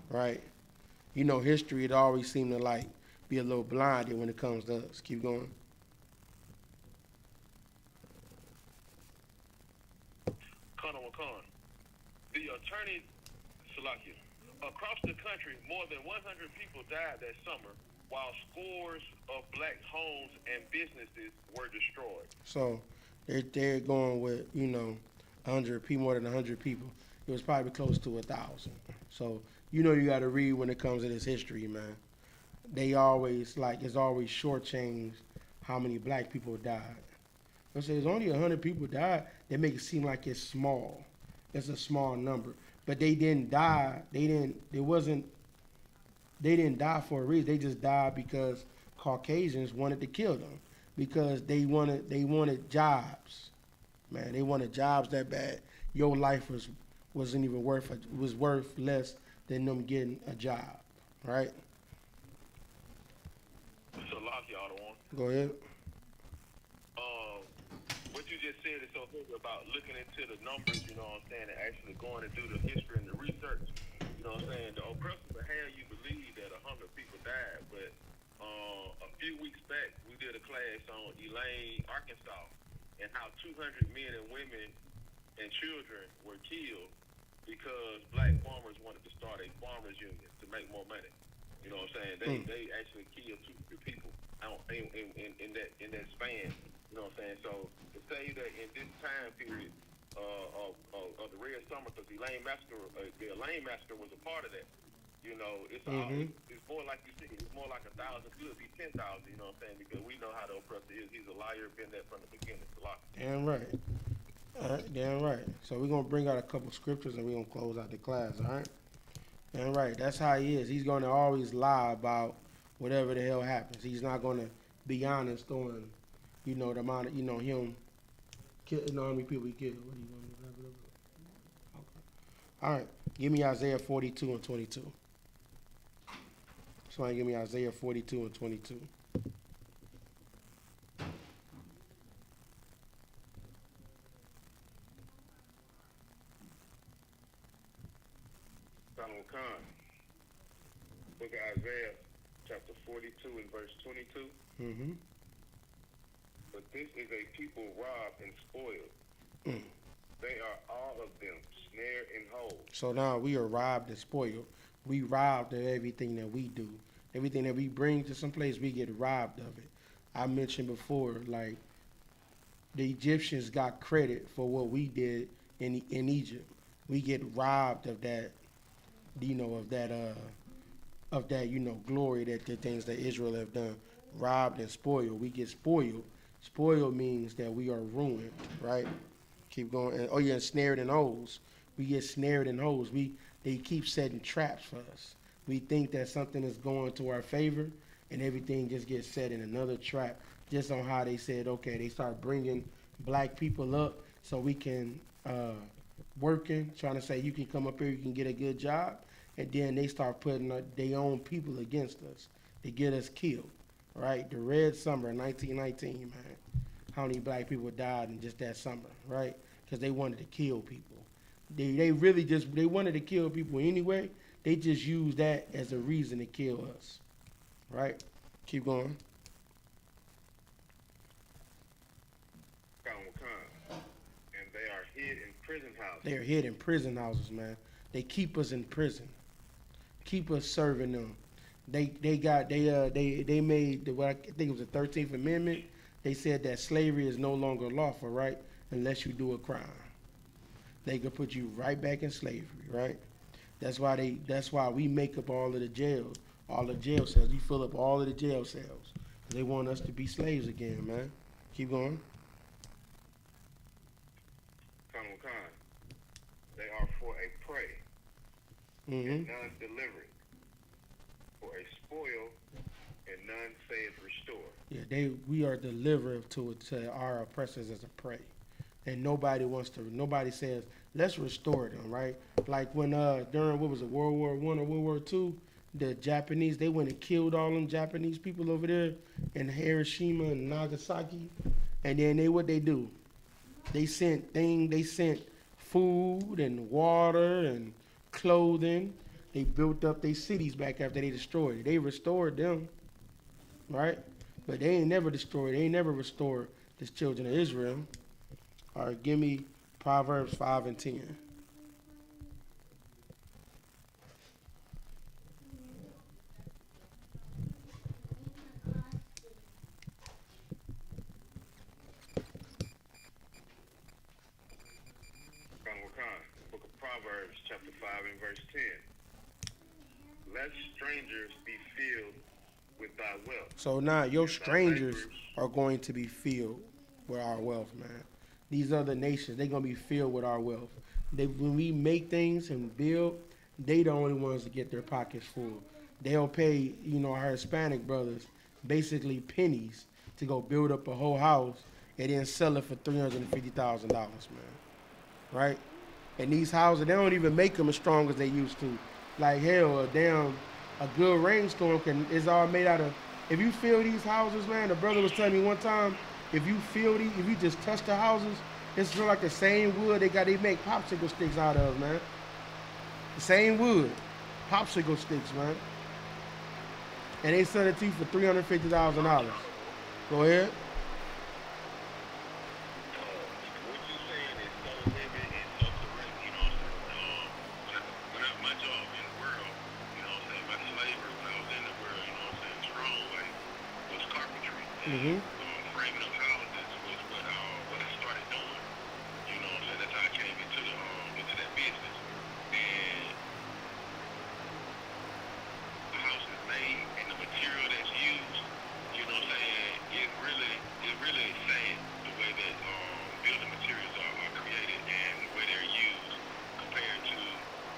right? History, it always seemed to like be a little blinded when it comes to us. Keep going. The attorney, Salakia, across the country, more than 100 people died that summer, while scores of black homes and businesses were destroyed. So they're going with 100 people, more than 100 people. It was probably close to 1,000. So you got to read when it comes to this history, man. They always it's always shortchanged how many black people died. They say there's only 100 people died. They make it seem like it's small. It's a small number, but they didn't die. They didn't die for a reason. They just died because Caucasians wanted to kill them because they wanted jobs, man. They wanted jobs that bad. Your life wasn't even worth less than them getting a job, right? Go ahead. What you just said is so good about looking into the numbers, and actually going to do the history and the research. The oppressors will have you believe that 100 people died, but a few weeks back we did a class on Elaine, Arkansas, and how 200 men and women and children were killed because black farmers wanted to start a farmers union to make more money. They actually killed 200 people in that span. So to say that in this time period of the Red Summer, because the Elaine Massacre was a part of that. It's more like you said. It's more like 1,000. Could be 10,000. Because we know how the oppressor is. He's a liar. Been there from the beginning. Damn right. All right, damn right. So we're gonna bring out a couple scriptures and we're gonna close out the class. All right. Damn right. That's how he is. He's gonna always lie about whatever the hell happens. He's not gonna be honest on, the amount of, him, how many people he killed. What are you gonna do? Okay. All right. Give me Isaiah 42 and 22. Somebody give me Isaiah 42 and 22. Book of Isaiah, chapter 42 and verse 22. Mm-hmm. But this is a people robbed and spoiled. They are all of them snared and hold. So now we are robbed and spoiled. We robbed of everything that we do. Everything that we bring to some place, we get robbed of it. I mentioned before, the Egyptians got credit for what we did in Egypt. We get robbed of that, of that, glory, that the things that Israel have done. Robbed and spoiled. We get spoiled. Spoiled means that we are ruined, right? Keep going. And, oh yeah, snared in holes. We get snared in holes. They keep setting traps for us. We think that something is going to our favor, and everything just gets set in another trap. Just on how they said, okay, they start bringing black people up so we can working, trying to say you can come up here, you can get a good job, and then they start putting their own people against us to get us killed, right? The Red Summer, 1919, man. How many black people died in just that summer, right? Because they wanted to kill people. They really they wanted to kill people anyway. They just used that as a reason to kill us, right? Keep going. And they are hid in prison houses. They are hid in prison houses, man. They keep us in prison, keep us serving them. They made what I think it was the 13th Amendment. They said that slavery is no longer lawful, right? Unless you do a crime. They could put you right back in slavery, right? That's why we make up all the jail cells. We fill up all of the jail cells. They want us to be slaves again, man. Keep going. They are for a prey, and none deliver it. For a spoil, and none saith restore. Yeah, we are delivered to our oppressors as a prey. And nobody says, let's restore them, right? Like when during, what was it, World War I or World War II, the Japanese, they went and killed all them Japanese people over there in Hiroshima and Nagasaki. And then what they do? They sent food and water and clothing. They built up their cities back after they destroyed it. They restored them, right? But they ain't never destroyed, they ain't never restored the children of Israel. All right, give me Proverbs 5 and 10. Book of Proverbs, chapter 5 and verse 10. Let strangers be filled with thy wealth. So now your strangers are going to be filled with our wealth, man. These other nations, they're going to be filled with our wealth. When we make things and build, they the only ones to get their pockets full. They'll pay, our Hispanic brothers basically pennies to go build up a whole house and then sell it for $350,000, man. Right? And these houses, they don't even make them as strong as they used to. Like hell, a good rainstorm is all made out of. If you fill these houses, man, the brother was telling me one time, if you just touch the houses, it's like the same wood they make popsicle sticks out of, man. The same wood, popsicle sticks, man. And they sell it to you for $350,000. Go ahead. Mm-hmm. Framing up houses was what I started doing. You know what I'm saying? That's how I came into that business. And the house is made and the material that's used, you know what I'm saying, it really sad the way that building materials are created and the way they're used compared to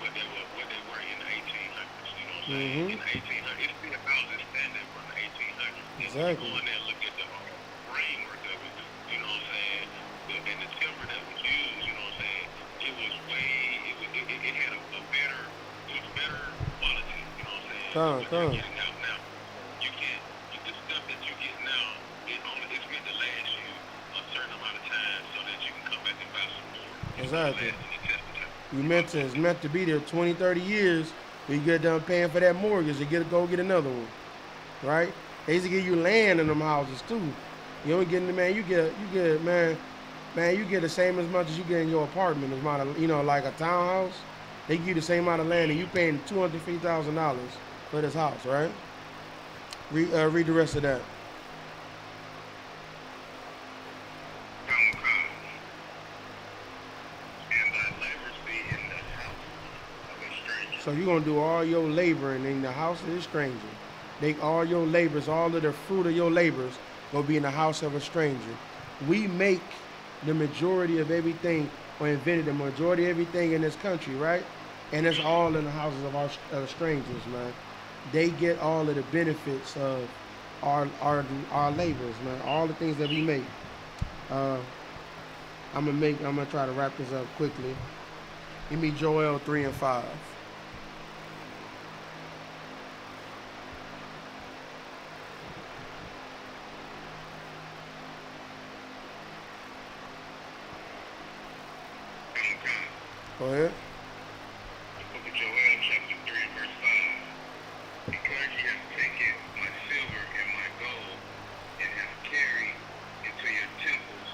what they were in the 1800s. You know what I'm saying? In the 1800s, it's still houses standing from the 1800s. Exactly. Go in there and look at the framework of it, you know what I'm saying? And the timber that was used, you know what I'm saying? It was it had a better quality, you know what I'm saying? Come. Getting out now, you can't, the stuff that you get now, it's meant to last you a certain amount of time so that you can come back and buy some more. Exactly. It's meant to be there 20, 30 years. You get done paying for that mortgage, you go get another one, right? They used to give you land in them houses too. You don't get, man, you get you get the same as much as you get in your apartment. Like a townhouse. They give you the same amount of land and you paying $250,000 for this house, right? Read the rest of that. So you're gonna do all your laboring in the house of a stranger. All your labors, all of the fruit of your labors, gonna be in the house of a stranger. We make the majority of everything, or invented the majority of everything in this country, right? And it's all in the houses of our strangers, man. They get all of the benefits of our labors, man. All the things that we make. I'm gonna try to wrap this up quickly. Give me Joel 3 and 5. Go ahead. The book of Joel, chapter 3, verse 5. Because ye have taken my silver and my gold, and have carried into your temples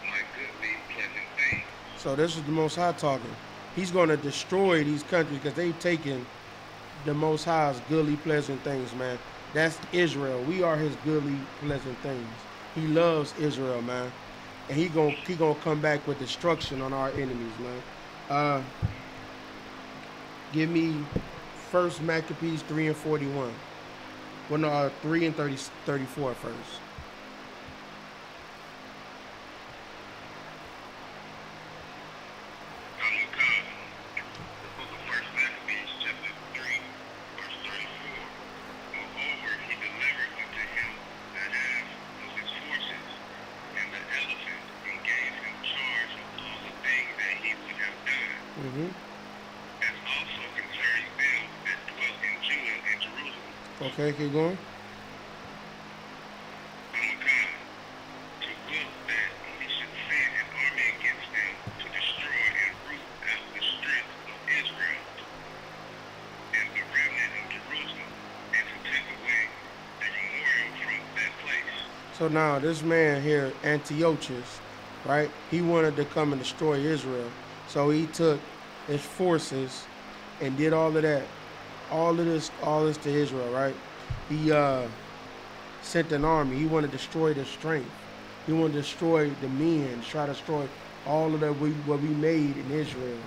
my goodly pleasant things. So this is the Most High talking. He's going to destroy these countries because they've taken the Most High's goodly pleasant things, man. That's Israel. We are his goodly pleasant things. He loves Israel, man. And he gonna come back with destruction on our enemies, man. Give me 1 Maccabees 3 and 41. Well, no, 3 and 34 first. The book of 1 Maccabees, chapter 3, verse 34. Moreover, he delivered unto him the half of his forces and the elephant, and gave him charge of all the things that he would have done. As also concerning them that dwelt in Judah and Jerusalem. Okay, keep going. To will that he should send an army against them to destroy and root out the strength of Israel and the remnant of Jerusalem, and to take away the memorial from that place. So now this man here, Antiochus, right? He wanted to come and destroy Israel. So he took his forces and did all of that, all this to Israel, right? He sent an army. He wanted to destroy the strength. He wanted to destroy the men, try to destroy all of that what we made in Israel.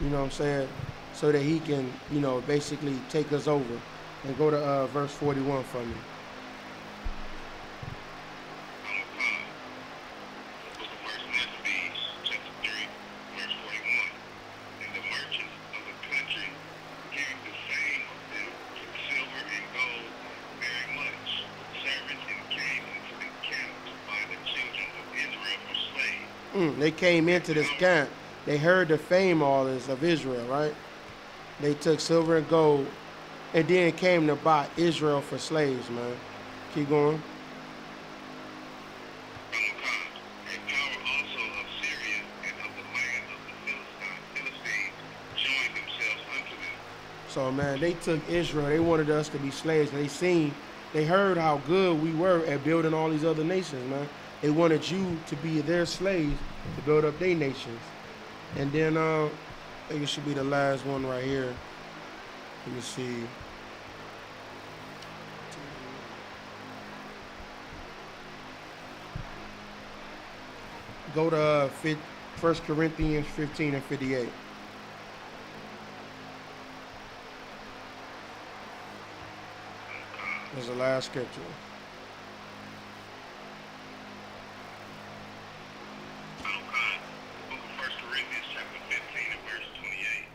You know what I'm saying? So that he can, basically take us over. And go to verse 41 for me. The book of 1 Maccabees, chapter 3, verse 41. And the merchants of the country, hearing the fame of them, took silver and gold very much, servants, and came into the camp to buy the children of Israel for slaves. They came into this camp. They heard the fame all this of Israel, right? They took silver and gold and then came to buy Israel for slaves, man. Keep going. A power also of Syria and of the land of the Philistines joined themselves unto them. So, man, they took Israel. They wanted us to be slaves. They heard how good we were at building all these other nations, man. They wanted you to be their slaves to build up their nations. And then, I think it should be the last one right here. Let me see. Go to 1 Corinthians 15 and 58. That's the last scripture. Book of 1 Corinthians, chapter 15 and verse 28.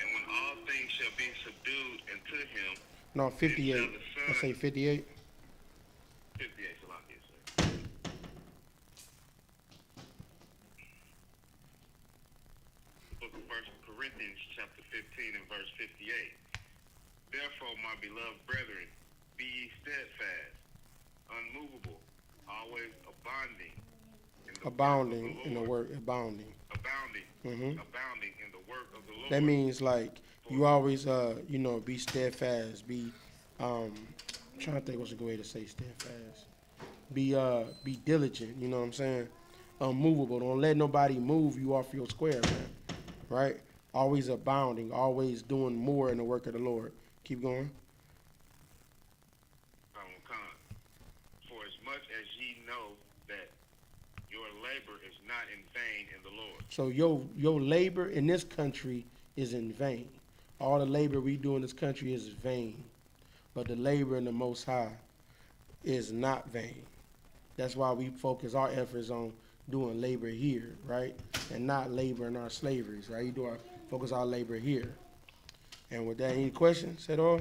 And when all things shall be subdued unto him. No, 58. I say 58. 58, Salakia, sir. Book of 1 Corinthians, chapter 15 and verse 58. Therefore, my beloved brethren, be ye steadfast, unmovable, always abounding in the work of the Lord. Abounding in the work of the Lord. That means like you always be steadfast, be I'm trying to think what's a good way to say steadfast. Be diligent, you know what I'm saying? Unmovable. Don't let nobody move you off your square, man. Right? Always abounding, always doing more in the work of the Lord. Keep going. For as much as ye know that your labor is not in vain in the Lord. So your labor in this country is in vain. All the labor we do in this country is vain. But the labor in the Most High is not vain. That's why we focus our efforts on doing labor here, right? And not labor in our slaveries, right? Focus our labor here. And with that, any questions at all?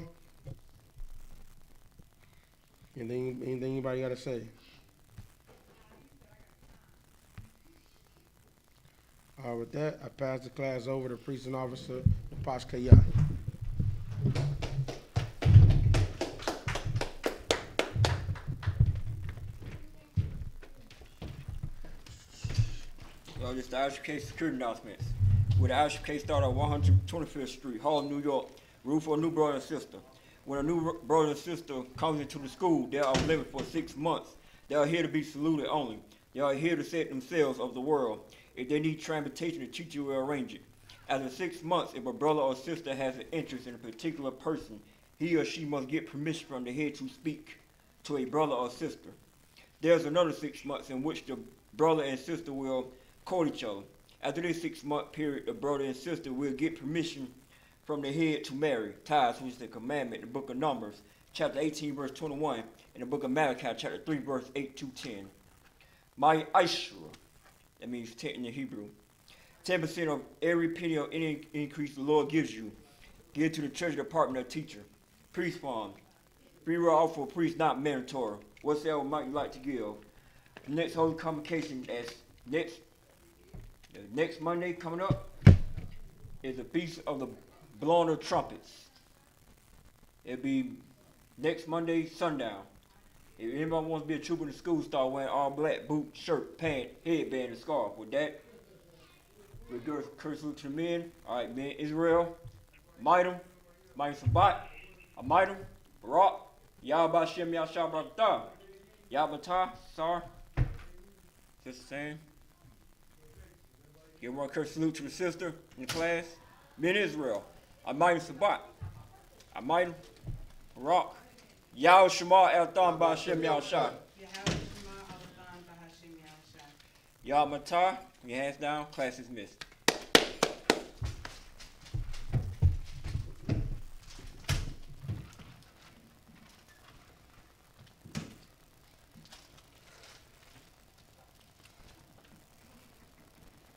Anything anybody got to say? All right, with that, I pass the class over to Precinct Officer Pashkaya. Well, this is the I.S.U.P.K security announcements. With the I.S.U.P.K start at 125th Street, Harlem, New York, room for a new brother and sister. When a new brother and sister comes into the school, they are limited for 6 months. They are here to be saluted only. They are here to set themselves of the world. If they need transportation, the teacher will arrange it. After 6 months, if a brother or sister has an interest in a particular person, he or she must get permission from the head to speak to a brother or sister. There's another 6 months in which the brother and sister will court each other. After this 6-month period, the brother and sister will get permission from the head to marry. TITHES, which is the commandment, the book of Numbers, chapter 18, verse 21, and the book of Malachi, chapter 3, verse 8 to 10. My Ishra, that means 10 in the Hebrew. 10% of every penny of any increase the Lord gives you, give to the church department or teacher. Priest fund. Free will offer for priest not mandatory. Whatsoever might you like to give. The next holy convocation as next Monday coming up is the Feast of the Blowing of Trumpets. It'll be next Monday, sundown. If anybody wants to be a trooper in the school, start wearing all black, boot, shirt, pant, headband, and scarf. With that, we give a curse salute to the men. All right, men, Israel, Mitem, Sabat, Amitem, Barak, Yahweh Shem Yahshabbatah, Yahbatah, Sar. Just the same. Give one curse salute to the sister in the class. Men Israel, Amitem Sabat, Amitem, Barak, Yahweh Shema El Thon Ba'Shem Yahshah. Yahweh Matah, your hands down, class is missed.